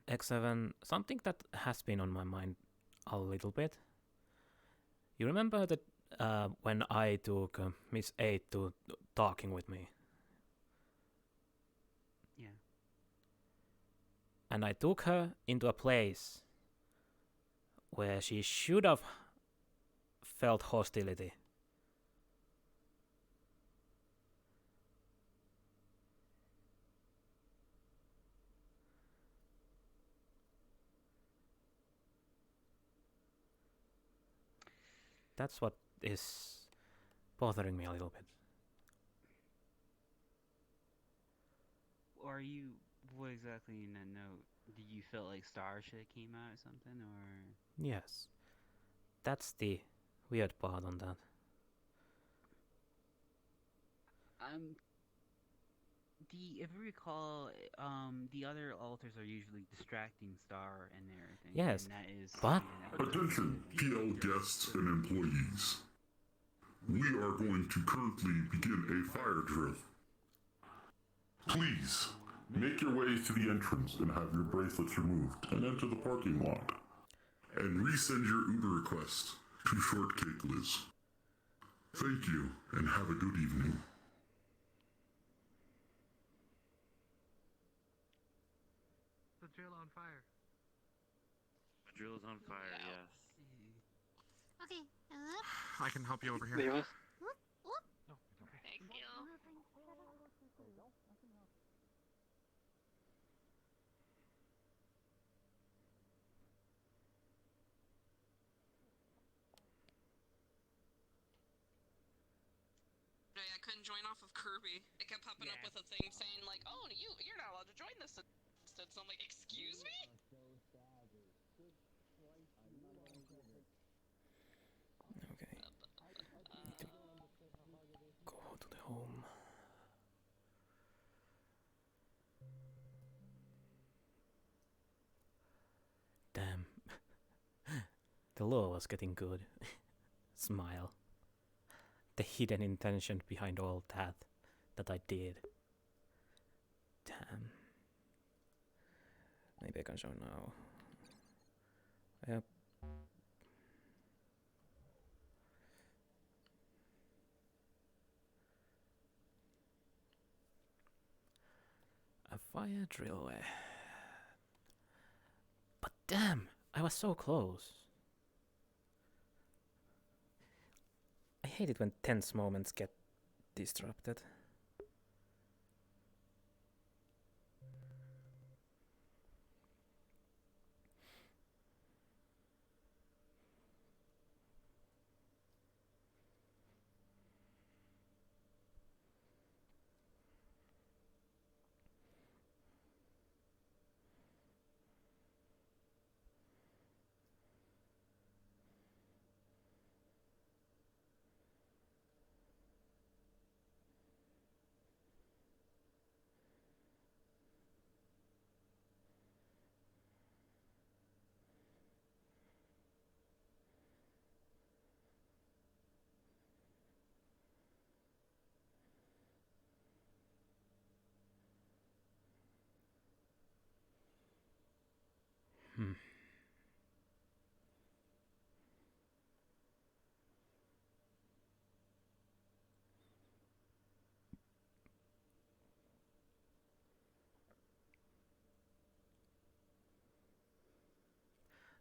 X7, something that has been on my mind a little bit. You remember that when I took Miss 8 to talking with me? Yeah. And I took her into a place where she should have felt hostility. That's what is bothering me a little bit. Are you, what exactly in that note? Did you feel like Star should have came out or something, or? Yes. That's the weird part on that. if you recall, the other altars are usually distracting Star and everything. Yes, and that is but Attention, PL guests and employees. We are going to currently begin a fire drill. Please, make your way to the entrance and have your bracelets removed and enter the parking lot. And resend your Uber request to Shortcake Liz. Thank you, and have a good evening. The drill on fire. The drill is on fire, yes. Okay, hello? I can help you over here. Leave us. Whoop, whoop. Thank you. I couldn't join off of Kirby. It kept popping up with a thing saying like, "Oh, you're not allowed to join this instead." So I'm like, "Excuse me?" Okay. Go to the home. Damn. The law was getting good. Smile. The hidden intention behind all that I did. Damn. Maybe I can show now. Yep. A fire drill. But damn, I was so close. I hate it when tense moments get disrupted.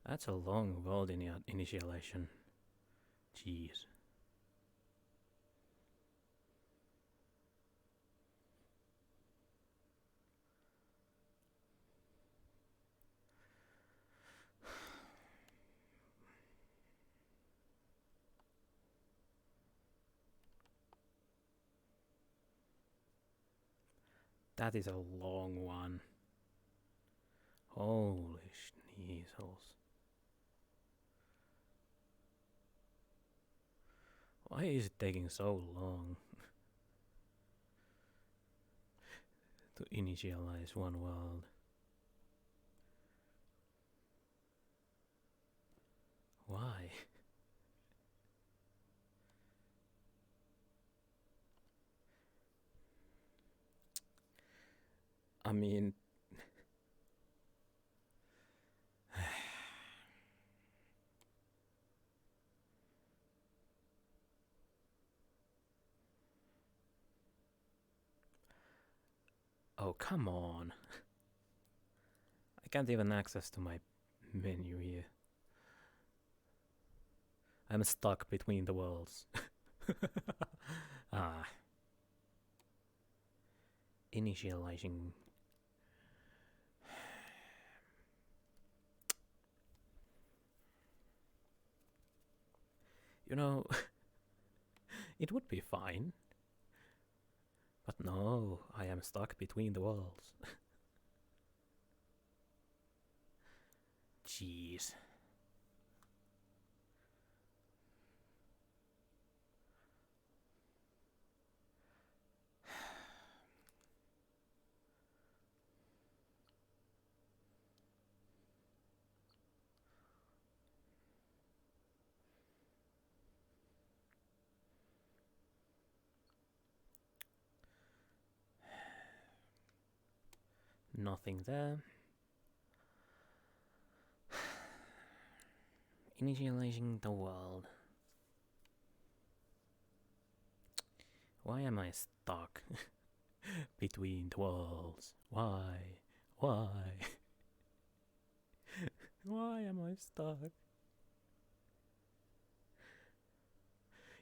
That's a long world initialization. Jeez. That is a long one. Holy schneezels. Why is it taking so long to initialize one world? Why? I mean, oh, come on. I can't even access to my menu here. I'm stuck between the worlds. Ah. Initializing. You know, it would be fine. But no, I am stuck between the worlds. Jeez. Nothing there. Initializing the world. Why am I stuck between the worlds? Why? Why? Why am I stuck?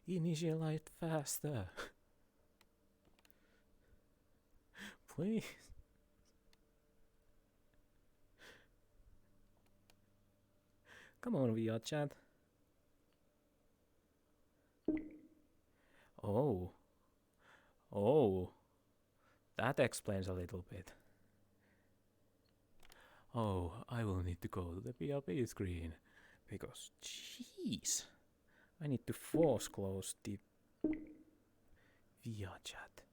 Initialize faster. Please. Come on, VRCHAT. Oh. Oh. That explains a little bit. Oh, I will need to go to the PLP screen. Because, jeez. I need to force close the VRCHAT.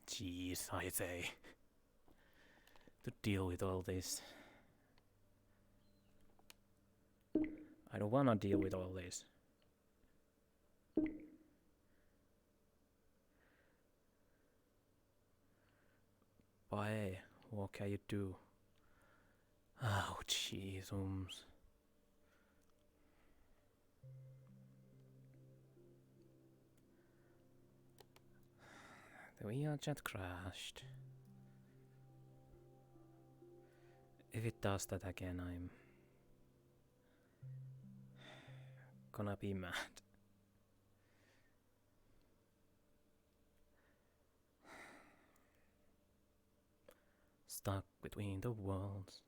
Jeez, I say. To deal with all this. I don't wanna deal with all this. But hey, what can you do? Oh, jeez, The VRCHAT crashed. If it does that again, I'm gonna be mad. Stuck between the worlds.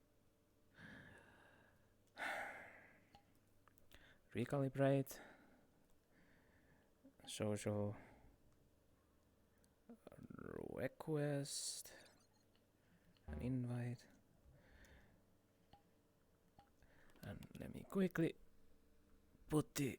Recalibrate. Social request. An invite. And let me quickly put the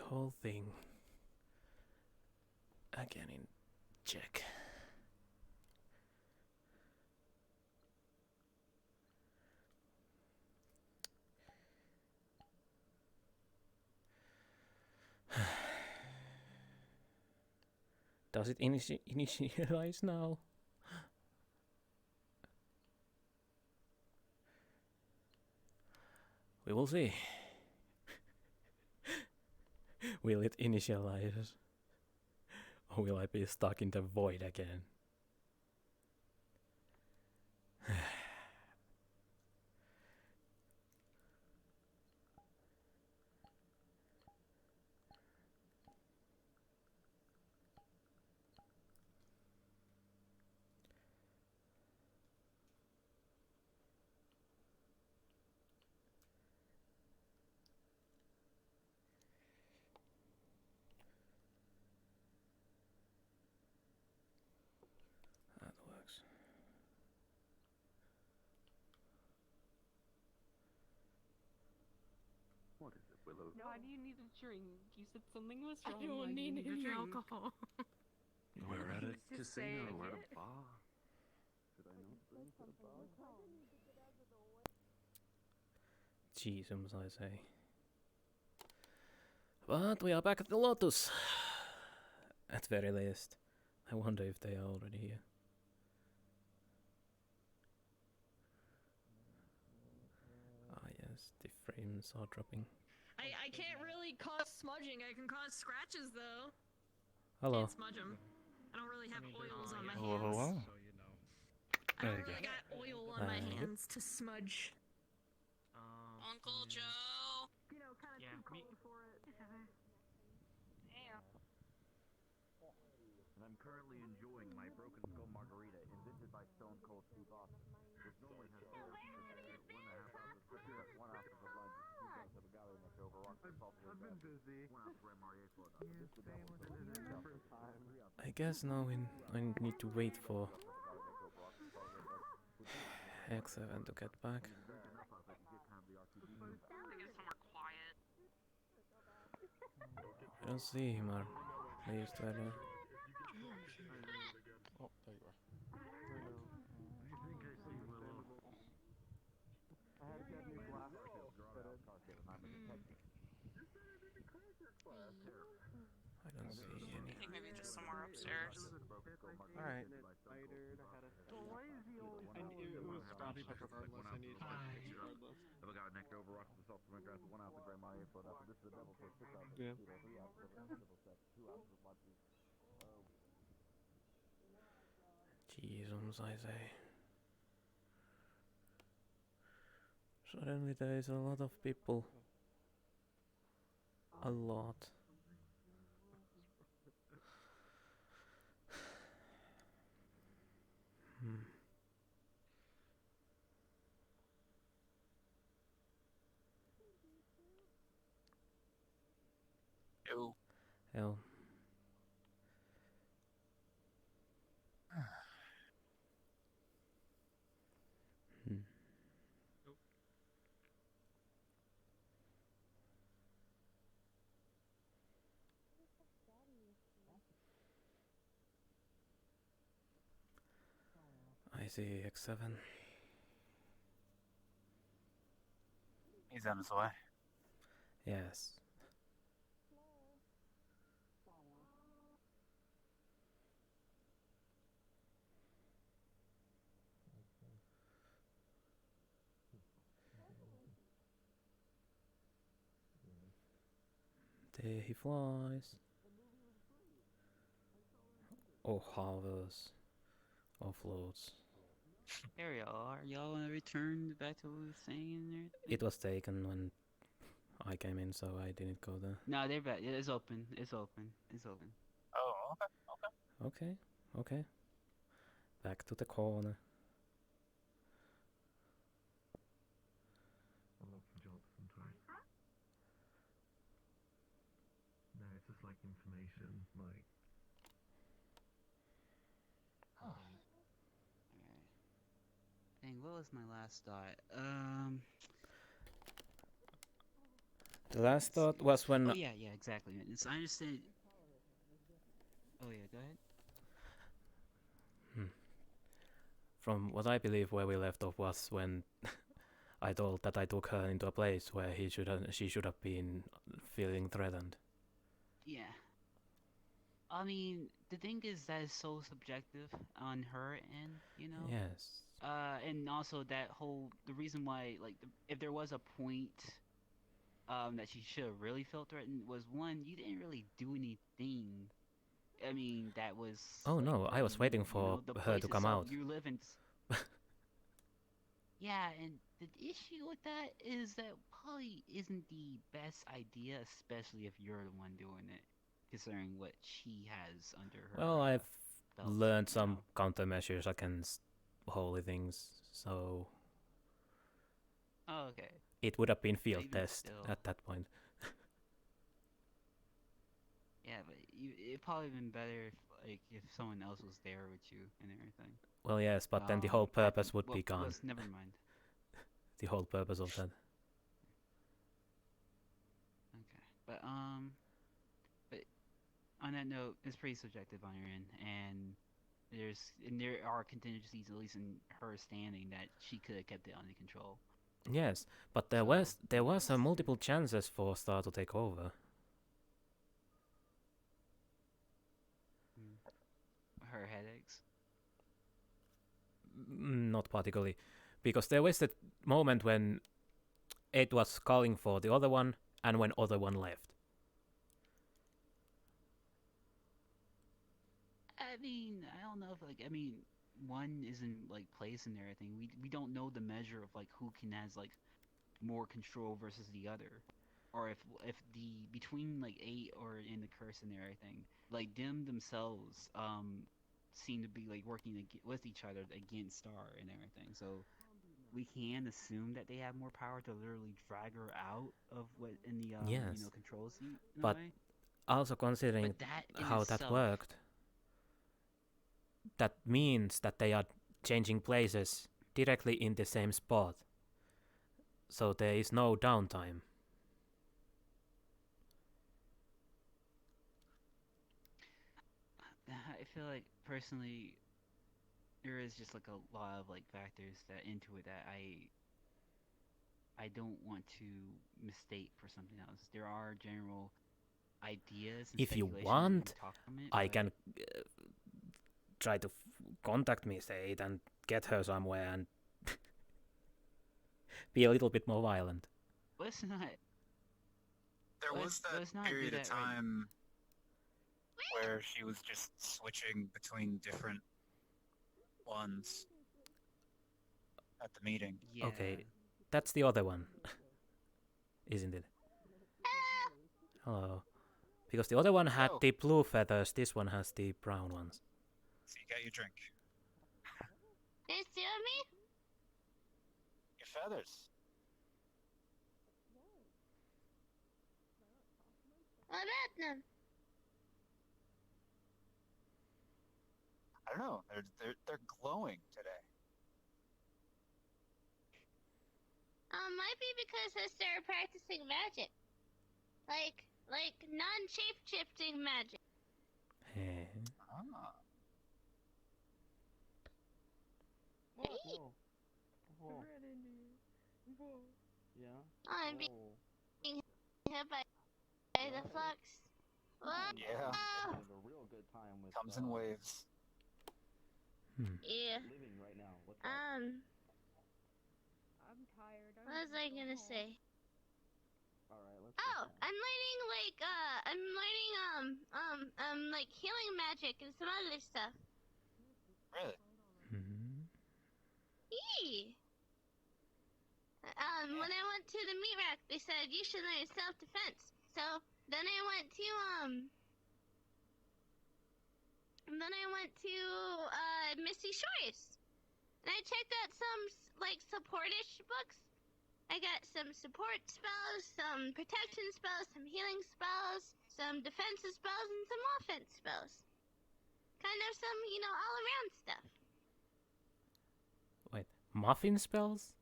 whole thing again in check. Does it initialize now? We will see. Will it initialize? Or will I be stuck in the void again? That works. What is it, Willow? Why do you need a drink? You said something was wrong. I don't need any alcohol. We're at a Just casino, saying. at a bar. Should I not bring to the bar? Jeezums, I say. But we are back at the Lotus. At very least. I wonder if they are already here. Ah yes, the frames are dropping. I can't really cause smudging. I can cause scratches though. Hello. Can't smudge 'em. I don't really have oils on my hands. Hello. I There don't you really go. got oil on my hands to smudge. Uncle Joe. You know, kind of Yeah, too we- cold for it. Damn. And I'm currently enjoying my Broken Skull Margarita, invented by Stone Cold Steve Austin. Which normally has 1.5 ounces of sugar, 1 ounce of lunch, 2 grams of agave next over, 1 ounce of salt, I've been busy. 1 ounce of Grand Marnier soda. Yeah, same with the time. I guess now I need to wait for X7 to get back. Get somewhere quiet. I don't see him or at least I don't. Oh, there you are. I had to get new glasses fitted. I don't see any. I think maybe just somewhere upstairs. Alright. It was probably regardless. I need to regardless. If I got necked over, watch the salt cement grass, 1 ounce of Grey Marnier foot up. This is the devil foot, 6 ounces Yeah. of keto, 3 ounces of vegetable set, 2 ounces of munchies. Jesus, I say. Suddenly there is a lot of people. A lot. Ew. Hell. I see X7. He's on his way. Yes. There he flies. Or hovers. Or floats. There y'all are. Y'all want to return back to what we were saying there? It was taken when I came in, so I didn't go there. No, they're back. It's open. It's open. It's open. Oh, okay. Okay, okay. Back to the corner. I love to jump sometimes. No, it's just like information, like... Dang, what was my last thought? The last thought was when... Oh, yeah, exactly. It's, I understand... Oh, yeah, go ahead. From what I believe where we left off was when I told that I took her into a place where she should have been feeling threatened. Yeah. I mean, the thing is that is so subjective on her end, you know? Yes. And also the reason why, like, if there was a point that she should have really felt threatened was, one, you didn't really do anything. I mean, that was... Oh like, no, I was waiting for her to come out. You live in... Yeah, and the issue with that is that probably isn't the best idea, especially if you're the one doing it, considering what she has under her. Well, I've belt, learned some countermeasures against holy things, so... Oh, okay. It would have been field Maybe test still. at that point. Yeah, but it'd probably been better if someone else was there with you and everything. Well, yes, but then the whole purpose would be gone. Never mind. The whole purpose of that. Okay, but on that note, it's pretty subjective on your end, and there are contingencies, at least in her standing, that she could have kept it under control. Yes, but there was multiple chances for Star to take over. Her headaches? Not particularly, because there was the moment when it was calling for the other one, and when other one left. I mean, I don't know if one isn't like placed in everything. We don't know the measure of like who can has like more control versus the other, or if the between like 8 or in the curse and everything, like them themselves seem to be like working with each other against Star and everything. So we can assume that they have more power to literally drag her out of what in the yes. Control seat. But also considering how that worked, that means that they are changing places directly in the same spot. So there is no downtime. I feel like personally, there is just like a lot of like factors that into it that I don't want to mistake for something else. There are general ideas and If you speculation want, and talk from it, I but can try to contact Miss 8 and get her somewhere and be a little bit more violent. let's not. There was let's that not do period of that right time where she was just switching between different ones at the meeting. Yeah. Okay, that's the other one, isn't it? Hello. Because the other one had Oh. the blue feathers, this one has the brown ones. So you got your drink. They sue me? Your feathers. What about them? I don't know. They're glowing today. Might be because I started practicing magic. Like non-shape-shifting magic. Hey. Ah. Whoa. Whoa. Whoa. Yeah. I'm being hit by the flux. What? Yeah. Having a real good time with Comes in waves. Yeah. living right now. What's I'm tired. What was I gonna say? Alright, let's I'm learning like healing magic and some other stuff. Really? Yee. When I went to the meat rack, they said you should learn self-defense. So then I went to Misty Shores, and I checked out some like supportish books. I got some support spells, some protection spells, some healing spells, some defensive spells, and some offense spells. Kind of some, all-around stuff. Wait, muffin spells?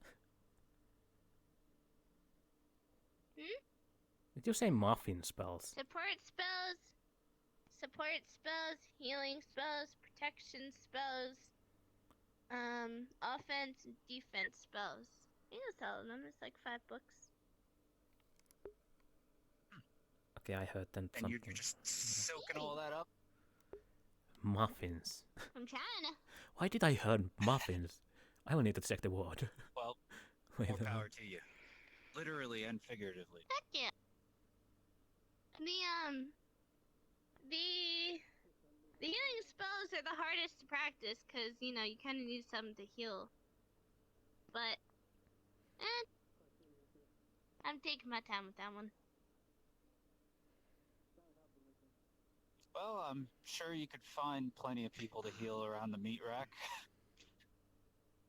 Did you say muffin spells? Support spells, healing spells, protection spells, offense and defense spells. I think that's all of them. It's like 5 books. Okay, I heard then And something. you're just soaking all that up? Muffins. I'm trying to. Why did I heard muffins? I will need to check the word. Well, Wait, more power to you. Literally and figuratively. Heck yeah. The healing spells are the hardest to practice because, you kind of need something to heal. But, I'm taking my time with that one. Well, I'm sure you could find plenty of people to heal around the meat rack.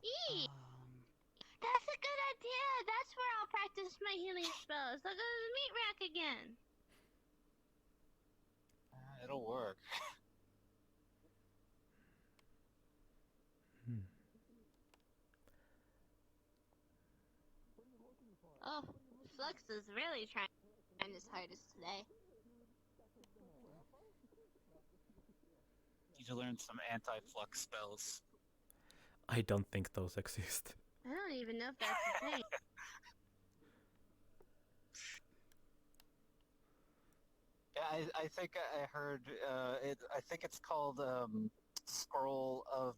Yee! That's a good idea! That's where I'll practice my healing spells. I'll go to the meat rack again. It'll work. Oh, Flux is really trying his hardest today. Need to learn some anti-flux spells. I don't think those exist. I don't even know if that's a thing. Yeah, I think I heard it. I think it's called Scroll of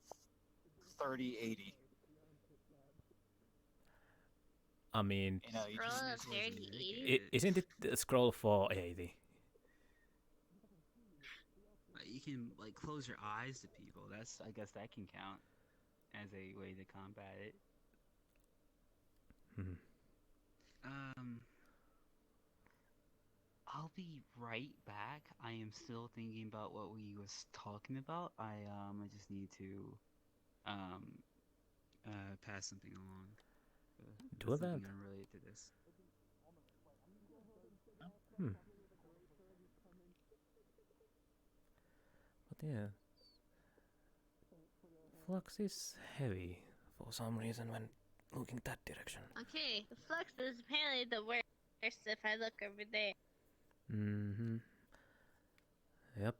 3080. I mean, You Scroll of 3080? isn't it the scroll 480? You can like close your eyes to people. I guess that can count as a way to combat it. I'll be right back. I am still thinking about what we was talking about. I just need to pass something along. Do that. Something unrelated to this. But yeah, Flux is heavy. for some reason when looking that direction. Okay, the flux is apparently the worst if I look over there. Mm-hmm. Yep.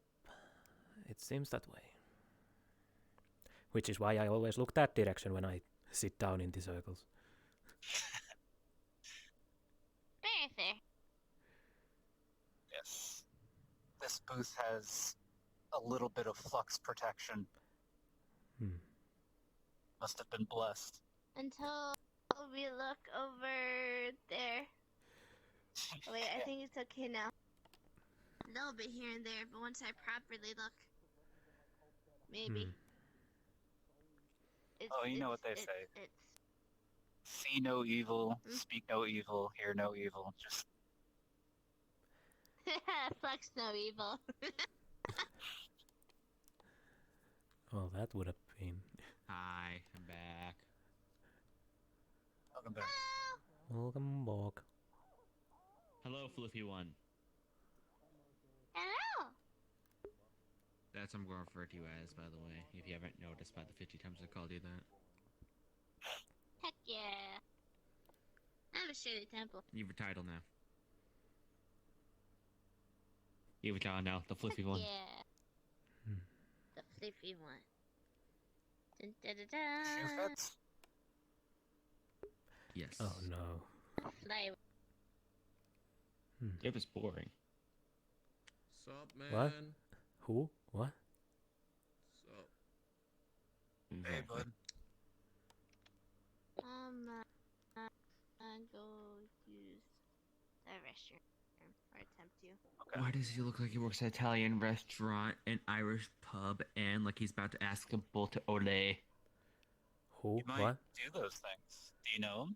It seems that way. Which is why I always look that direction when I sit down in the circles. Very fair. Yes. This booth has a little bit of flux protection. Must have been blessed. Until we look over there. Oh, wait, I think it's okay now. A little bit here and there, but once I properly look, maybe. Oh, you know what they say. See no evil, speak no evil, hear no evil. Just flux no evil. Well, that would have been. Hi, I'm back. Welcome back. Welcome back. Hello, Fluffy One. Hello. That's what I'm going to refer to you as, by the way, if you haven't noticed by the 50 times I called you that. Heck yeah. I'm a Shirley Temple. You have a title now. You have a title now, the Fluffy One. Yeah. The flippy one. Dun, dun, dun, dun. Yes. Oh no. Fly. It was boring. Sup, man? What? Who? What? Sup? Hey, bud. I'll go use the restroom or attempt to. Why does he look like he works at an Italian restaurant, an Irish pub, and like he's about to ask a bull to ole? Who? You might What? do those things. Do you know him?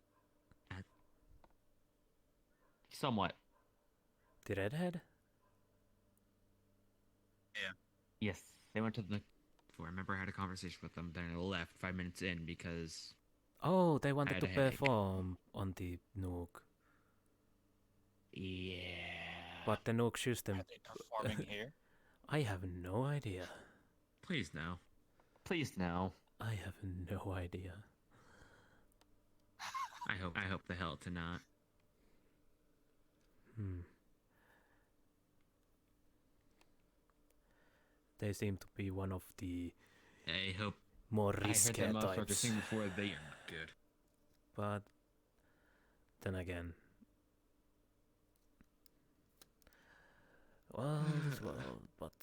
Somewhat. The redhead? Yeah. Yes, they went to the. I remember I had a conversation with them, then I left 5 minutes in because. Oh, they wanted had to a headache. perform on the Nook. Yeah. But the Nook system. Are they performing here? I have no idea. Please no. Please no. I have no idea. I hope the hell to not. They seem to be one of the I hope. more I heard risky that motherfucker types. sing before. They are not good. But then again, well, this world, but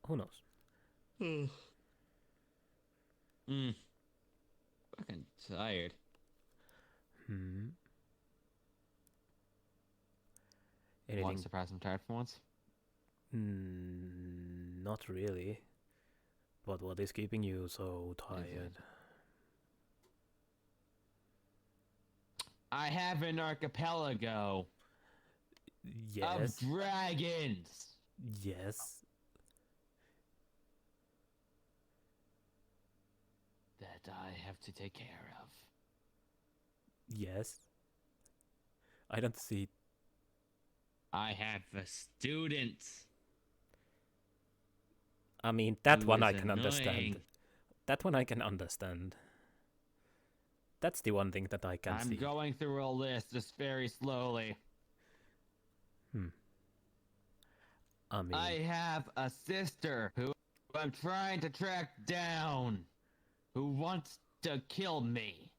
who knows? Fucking tired. Anything? Want to surprise I'm tired for once? Not really. But what is keeping you so tired? I have an archipelago Yes. of dragons. Yes. That I have to take care of. Yes. I don't see. I have a student. I mean, that Who one is I can understand. annoying. That one I can understand. That's the one thing that I can I'm see. going through a list just very slowly. I mean, I have a sister who I'm trying to track down, who wants to kill me.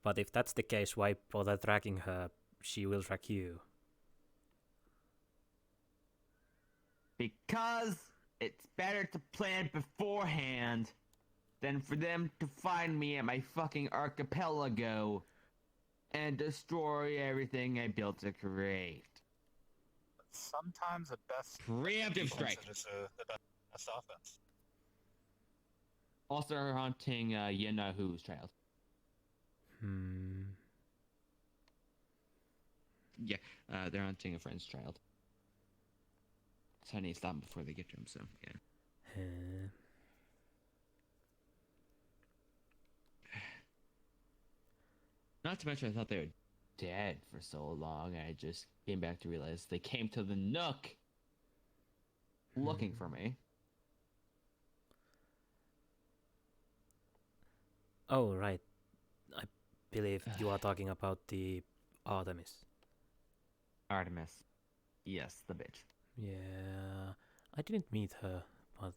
but if that's the case, why bother tracking her? She will track you. Because it's better to plan beforehand than for them to find me at my fucking archipelago and destroy everything I built to create. Sometimes the best Preemptive defense strike. is the best offense. Also hunting Yenahu's child. Yeah, they're hunting a friend's child. So I need to stop them before they get to him, so yeah. Not to mention I thought they were dead for so long, I just came back to realize they came to the Nook looking for me. Oh, right. I believe you are talking about the Artemis. Artemis. Yes, the bitch. Yeah, I didn't meet her, but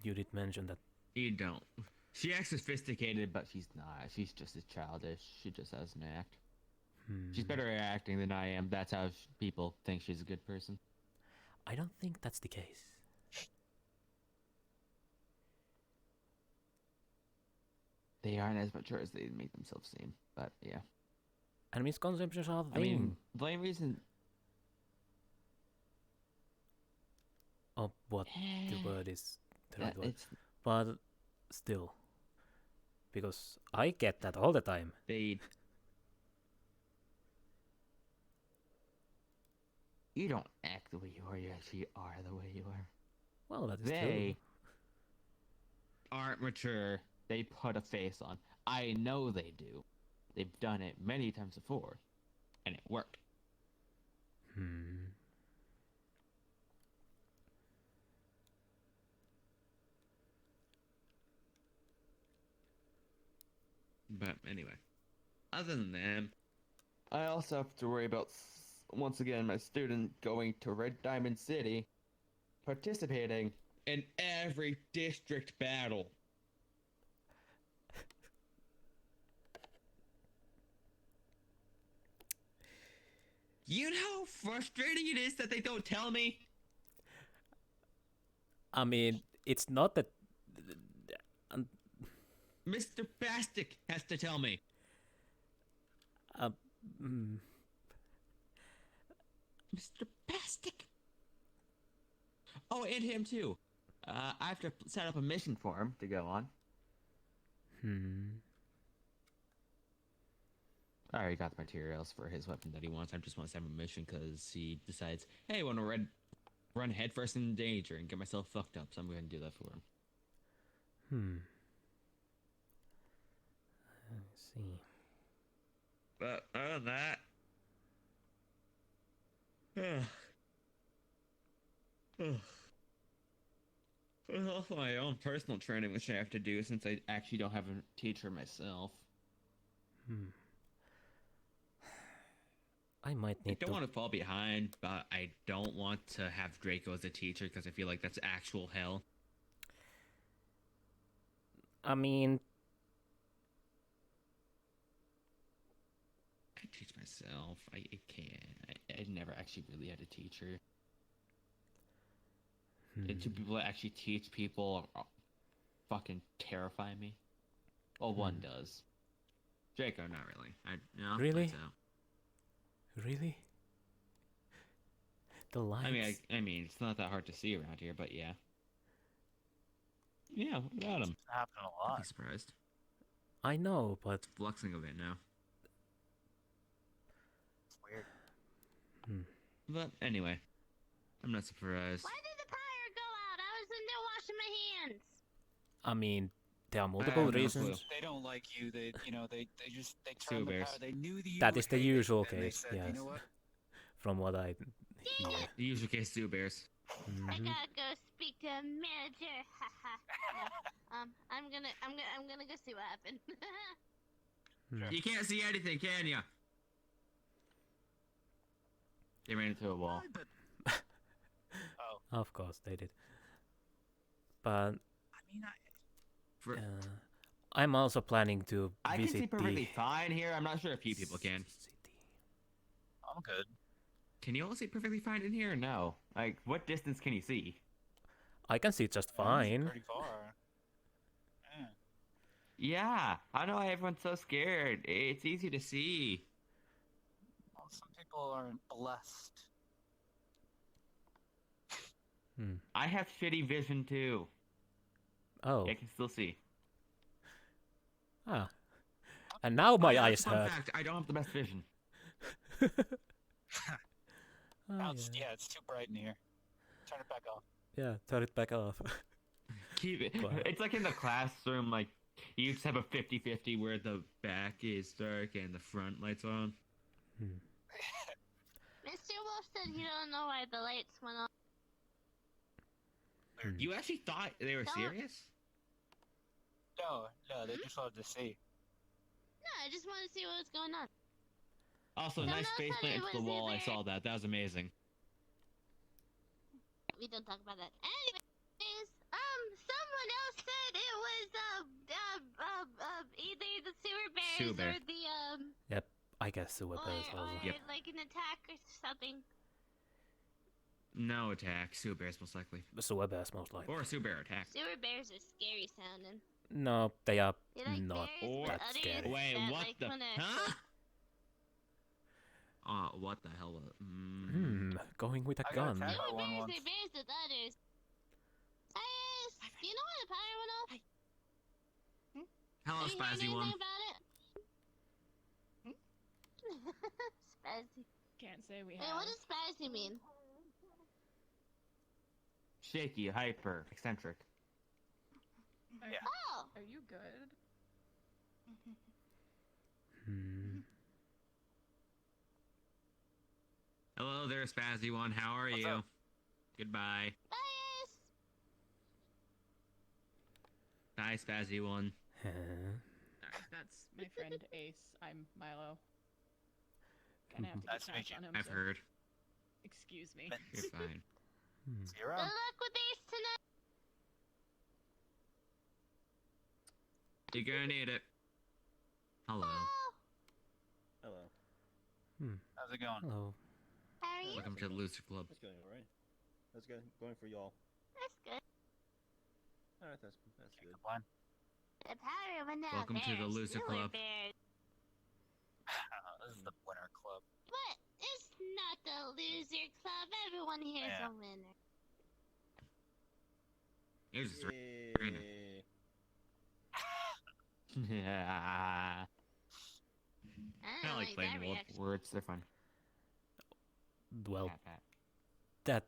you did mention that. You don't. She acts sophisticated, but she's not. She's just as childish. She just has an act. She's better at acting than I am. That's how people think she's a good person. I don't think that's the case. They aren't as mature as they make themselves seem, but yeah. And misconceptions are I mean, the only reason... Oh, what the word is the right word. It's... But still. Because I get that all the time. You don't act the way you are, you actually are the way you are. Well, that is They aren't mature. They put a face on. I know they do. They've done it many times before. And it worked. But anyway. Other than that, I also have to worry about, once again, my student going to Red Diamond City, participating in every district battle. You know how frustrating it is that they don't tell me? I mean, it's not that... Mr. Bastic has to tell me. Mr. Bastic. Oh, and him too. I have to set up a mission for him to go on. I already got the materials for his weapon that he wants. I just want to send him a mission because he decides, hey, I want to run headfirst in danger and get myself fucked up, so I'm going to do that for him. Let's see. But other than that... There's also my own personal training which I have to do since I actually don't have a teacher myself. I might need I don't want to fall behind, but I don't want to have Draco as a teacher because I feel like that's actual hell. I mean... I teach myself. I can't. I never actually really had a teacher. And two people that actually teach people fucking terrify me. Well, one does. Draco, not really. Really? Really? The lights. I mean, it's not that hard to see around here, but yeah. Yeah, what about him? It's happening a lot. I'm surprised. I know, but... It's fluxing a bit now. It's weird. But anyway, I'm not surprised. Why did the power go out? I was in there washing my hands. I mean, there are multiple reasons. They don't like you. They turned the power. They knew that is the usual and case. Said, yes. you know what? From what I hear. The usual case, Zoo Bears. I gotta go speak to a manager. I'm gonna go see what happened. You can't see anything, can ya? They ran into a wall. Oh. Of course they did. But I'm also planning to I can visit see perfectly fine here. I'm not sure if you people can. I'm good. Can you all see perfectly fine in here or no? Like, what distance can you see? I can see just fine. Pretty far. Yeah, I know why everyone's so scared. It's easy to see. Well, some people aren't blessed. I have shitty vision too. Oh. I can still see. Ah. And now my eyes fun hurt. fact, I don't have the best vision. Yeah, it's too bright in here. Turn it back off. Yeah, turn it back off. Keep it. It's like in the classroom, like, you just have a 50-50 where the back is dark and the front lights on. Mr. Wolf said you don't know why the lights went off. You actually thought they were serious? No, they just wanted to see. I just want to see what's going on. Also, Someone nice else space said plant it into the was wall. I either- saw that. That was amazing. We don't talk about that. Anyways, someone else said it was either the sewer bears Sewer bear. or the Yep, I guess sewer or, bears also. or like an attack or something. No attack. Sewer bears most likely. Sewer bears most likely. Or sewer bear attack. Sewer bears are scary sounding. No, they are They like not bears, Or but that others scary. Wait, that, what like, the? wanna, Huh? like, What the hell? Going with a I got gun. attacked by sewer one bears once. are bears with others. Yes, do you know why the power went off? Hello, Have you heard Spazzy anything one. about it? Spazzy. Can't say we Wait, have. what does spazzy mean? Shaky, hyper, eccentric. Oh! Are you good? Hello there, Spazzy one. How are What's you? up? Goodbye. Bias! Bye, Spazzy one. That's my friend Ace. I'm Milo. Gonna have to Nice keep to meet tabs on him. I've so heard. Excuse me. You're fine. See you Good around. luck with these tonight! You're gonna need it. Hello. Hello. How's it going? Hello. How are you? Welcome to the Loser Club. It's going alright. How's it going for y'all? That's good. Alright, that's good. Complain. The power went out. Welcome to the Loser Club. Bears. This is the winner club. But it's not the loser club. Everyone here is Yeah. a winner. Here's a Yay. Yeah. I I like like playing that the reaction. words. They're fun. Well, Pat, pat. that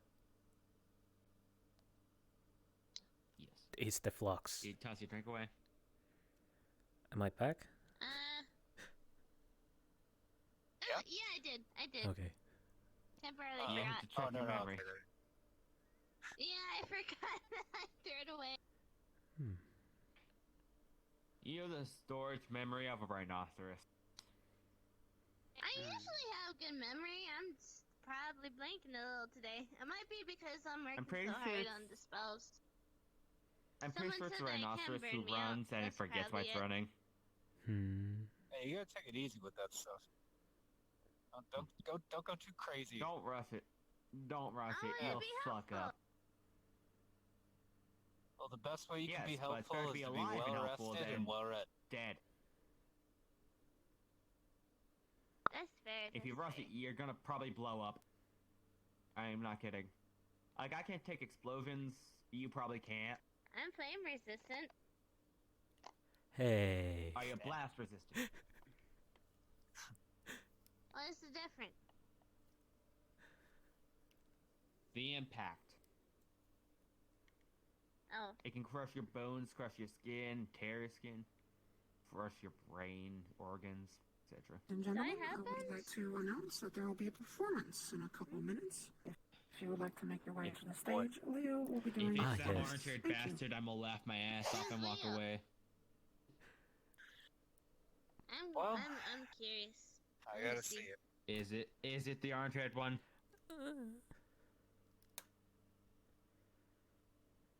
Yes. is the flux. You toss your drink away. Am I back? Yeah, I did. I did. Okay. Temporarily You forgot. have to check your memory. Yeah, I forgot. I threw it away. You have the storage memory of a rhinoceros. I usually have good memory. I'm probably blanking a little today. It might be because I'm working pretty so sure hard it's- on the spells. I'm pretty Someone sure it's a said that it can rhinoceros who burn me out. runs and it That's forgets why probably it's it. running. Hey, you gotta take it easy with that stuff. Don't go too crazy. Don't rush it. Don't rush I it. wanna You'll be fuck up. Well, the best way you can be Yes, but it's better helpful to is be to be alive and well helpful rested than and well read. Dead. That's fair. If you that's rush fair. it, you're gonna probably blow up. I'm not kidding. Like, I can't take explosions. You probably can't. I'm flame resistant. Hey. Are you blast resistant? What is the difference? The impact. Oh. It can crush your bones, crush your skin, tear your skin, crush your brain, organs, etc. And Do I gentlemen, have I would those? like to announce that there will be a performance in a couple minutes. If you would like to make your way to the stage, Leo will be If doing it's Ah, that yes. orange-haired Thank you. bastard, I'm gonna laugh my ass off and walk Leo? away. I'm curious. I Let me gotta see it. Is it the orange-haired one?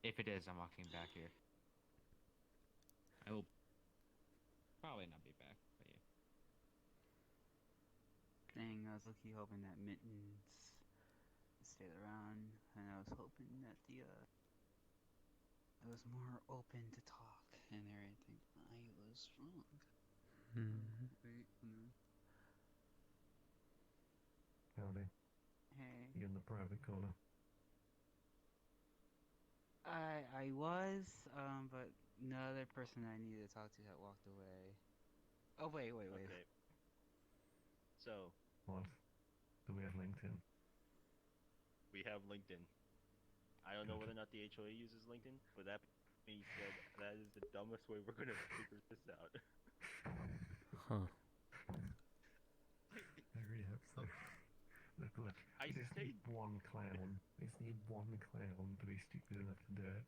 If it is, I'm walking back here. I will probably not be back, but yeah. Dang, I was lucky hoping that Mittens stayed around, and I was hoping that I was more open to talk and everything. I was wrong. Wait, no. Howdy. Hey. You in the private corner. I was, but the other person I needed to talk to had walked away. Oh, wait. Okay. So, What? Do we have LinkedIn? we have LinkedIn. I don't know whether or not the HOA uses LinkedIn, but that being said, that is the dumbest way we're gonna figure this out. Huh. I really hope so. Look, I just say- need one clown. I just need one clown to be stupid enough to do it.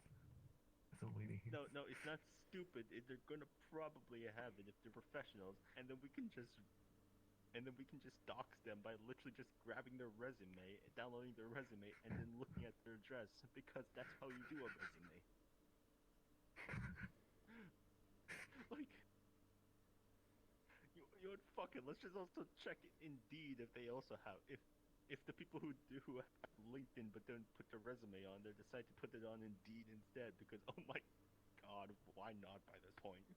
all we need. No, it's not stupid. They're gonna probably have it if they're professionals, and then we can just dox them by literally just grabbing their resume, downloading their resume, and then looking at their address, because that's how you do a resume. Like, you would fuck it. Let's just also check Indeed if they also have if the people who have LinkedIn but don't put their resume on there decide to put it on Indeed instead, because oh my god, why not by this point?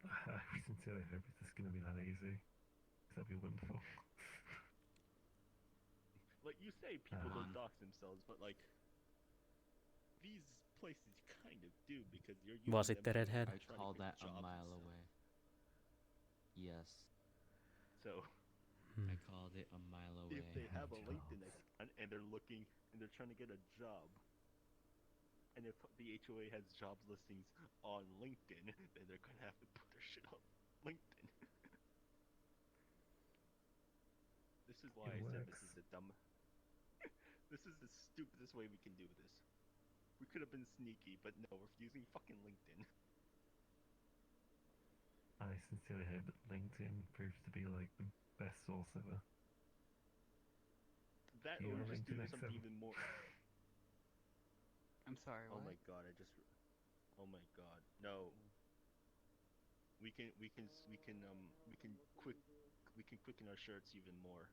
I sincerely hope it's just gonna be that easy. That'd be wonderful. Like, you say people don't dox themselves, but like, these places kind of do, because you're using Was it them the to redhead? try I to call get that a jobs and mile stuff. away. Yes. So, I called it a mile away. if they have a LinkedIn account and they're looking and they're trying to get a job, and if the HOA has jobs listings on LinkedIn, then they're gonna have to put their shit on LinkedIn. This is why I said this is the dumb. This is the stupidest way we can do this. We could have been sneaky, but no, we're using fucking LinkedIn. I sincerely hope that LinkedIn proves to be like the best source ever. That You or are just do LinkedIn something XM. even more. I'm sorry. Oh What? my god, oh my god, no. We can quicken our shirts even more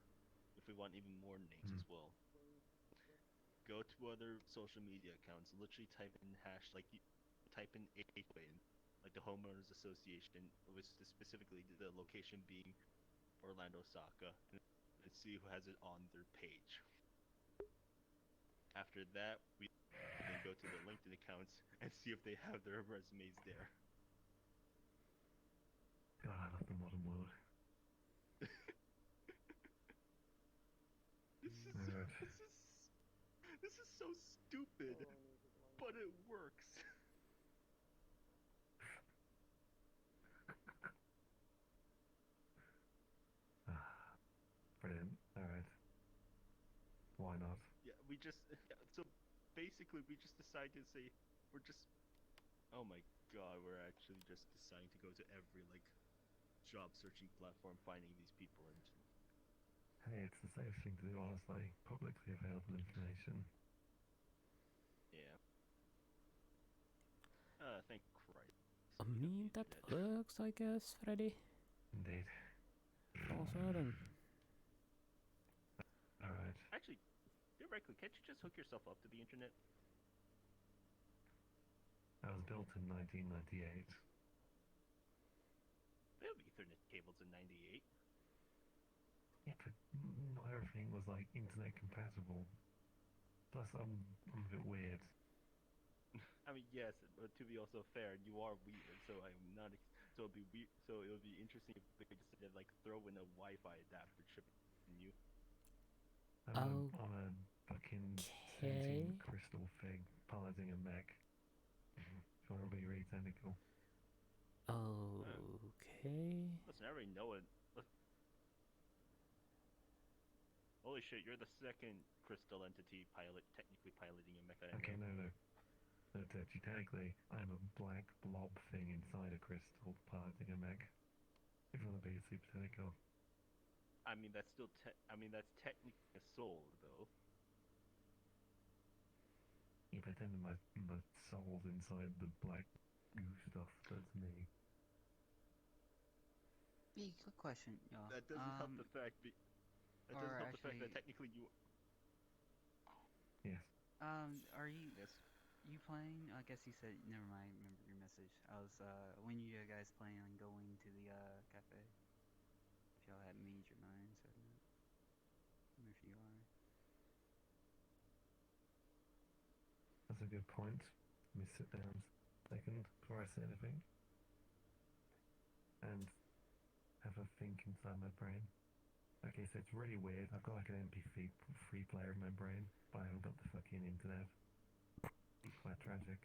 if we want even more names as well. Go to other social media accounts, literally type in type in HOA, like the homeowners association, with specifically the location being Orlando Saka, and see who has it on their page. After that, we then go to the LinkedIn accounts and see if they have their resumes there. God, I love the modern world. This is so stupid, but it works. Brilliant. Alright. Why not? Yeah, so basically we just decide to say, oh my god, we're actually just deciding to go to every, like, job searching platform, finding these people, and Hey, it's the safe thing to do, honestly. Publicly available information. yeah. Thank Christ. I mean, that works, I guess, Freddy. Indeed. All sudden. Alright. Actually, theoretically, can't you just hook yourself up to the internet? I was built in 1998. They have Ethernet cables in '98. Yeah, but not everything was like internet compatible. Plus, I'm a bit weird. I mean, yes, but to be also fair, you are weird, so I'm not. So it'll be weird. So it'll be interesting if they just like throw in a Wi-Fi adapter chip in you. I'm a fucking sentient crystal fig piloting a mech. If you want to be really technical. Okay. Listen, I already know it. Holy shit, you're the second crystal entity technically piloting a mech. Okay, no. Technically, I'm a black blob thing inside a crystal piloting a mech. If you want to be super technical. I mean, that's still that's technically a soul, though. Yeah, but then my soul's inside the black goo stuff. That's me. Hey, quick question, y'all. That doesn't help the fact. That doesn't help the fact that technically you. Yes. Are you? Yes. You playing? I guess you said. Never mind. Remember your message. I was. When you guys planning on going to the cafe? If y'all had made your minds or not? Or if you are. That's a good point. Let me sit down a second before I say anything. And have a think inside my brain. Okay, so it's really weird. I've got like an MP3 player in my brain, but I haven't got the fucking internet. It's quite tragic.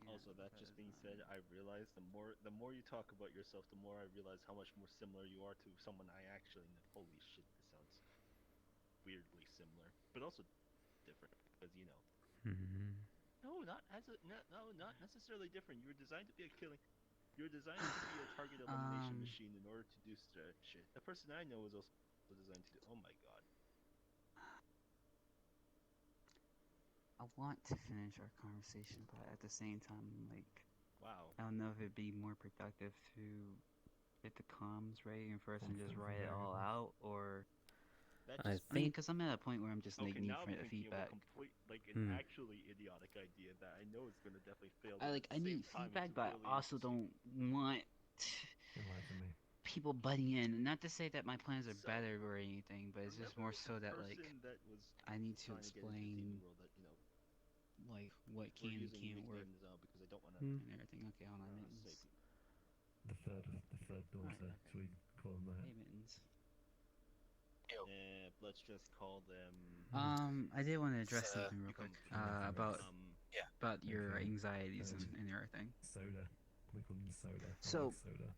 Also, that just being said, I realize the more you talk about yourself, the more I realize how much more similar you are to someone I actually know. Holy shit, this sounds weirdly similar, but also different. because you know. Hmm. No, not as a no, not necessarily different. You were designed to be a killing. You were designed to be a target elimination machine in order to do shit. The person I know was also designed to do. Oh my god. I want to finish our conversation, but at the same time, like, wow. I don't know if it'd be more productive to get the comms right and first and just write it all out, or I I mean, think because I'm at a point where I'm just like need now I'm thinking feedback. of a complete, like an actually idiotic idea that I know is gonna definitely fail. I need feedback, but I also don't want people butting in. Not to say that my plans are better or anything, but it's just more so that like I need to explain like what can and can't work because I don't want to and everything. Okay, hold on, Mittens. The third daughter, should we call them that? Hey, Mittens. Let's just call them. I did want to address something real quick about your anxieties and everything. Soda. We call them soda. So, soda.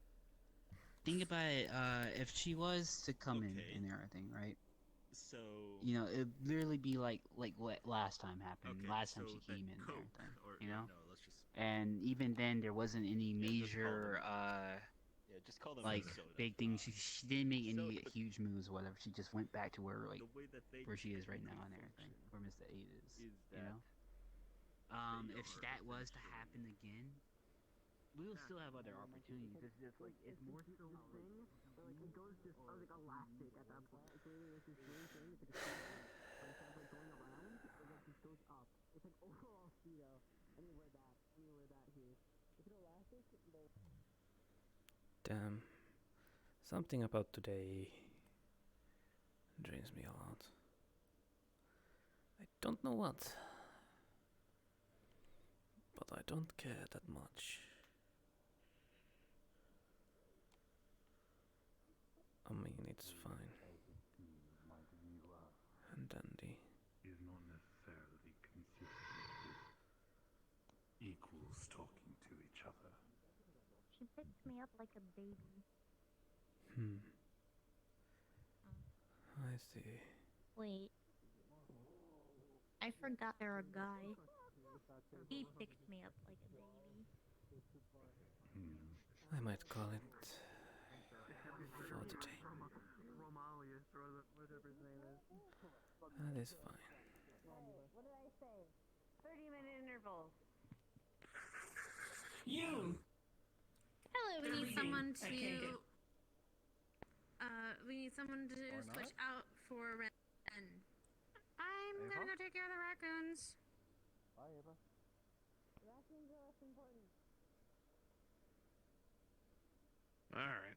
Think about it. If she was to come in and everything, right? So you know, it'd literally be like what last time happened. Last time she came in and everything, you know. And even then, there wasn't any major just call them like soda. big things. She didn't make any huge moves or whatever. She just went back to where where she is right now and everything, where Mr. 8 is. You know. If that was to happen again, we will still have other opportunities. It's just like it's more so thing. Like it goes just like elastic at that point. It's really like this weird thing. It's like a speedo, but instead of like going around, it just goes up. It's like overall speedo. Anywhere that here. It's an elastic. Damn. Something about today drains me a lot. I don't know what, but I don't care that much. I mean, it's fine. And dandy. Is not necessarily consistent with equals talking to each other. She picked me up like a baby. I see. Wait. I forgot they're a guy. He picked me up like a baby. I might call it for today. That is fine. What did I say? 30-minute intervals. You! Hello, we need someone to. We need someone to switch out for Ren. I'm gonna go take care of the raccoons. Bye, Ava. Raccoons are less important. Alright.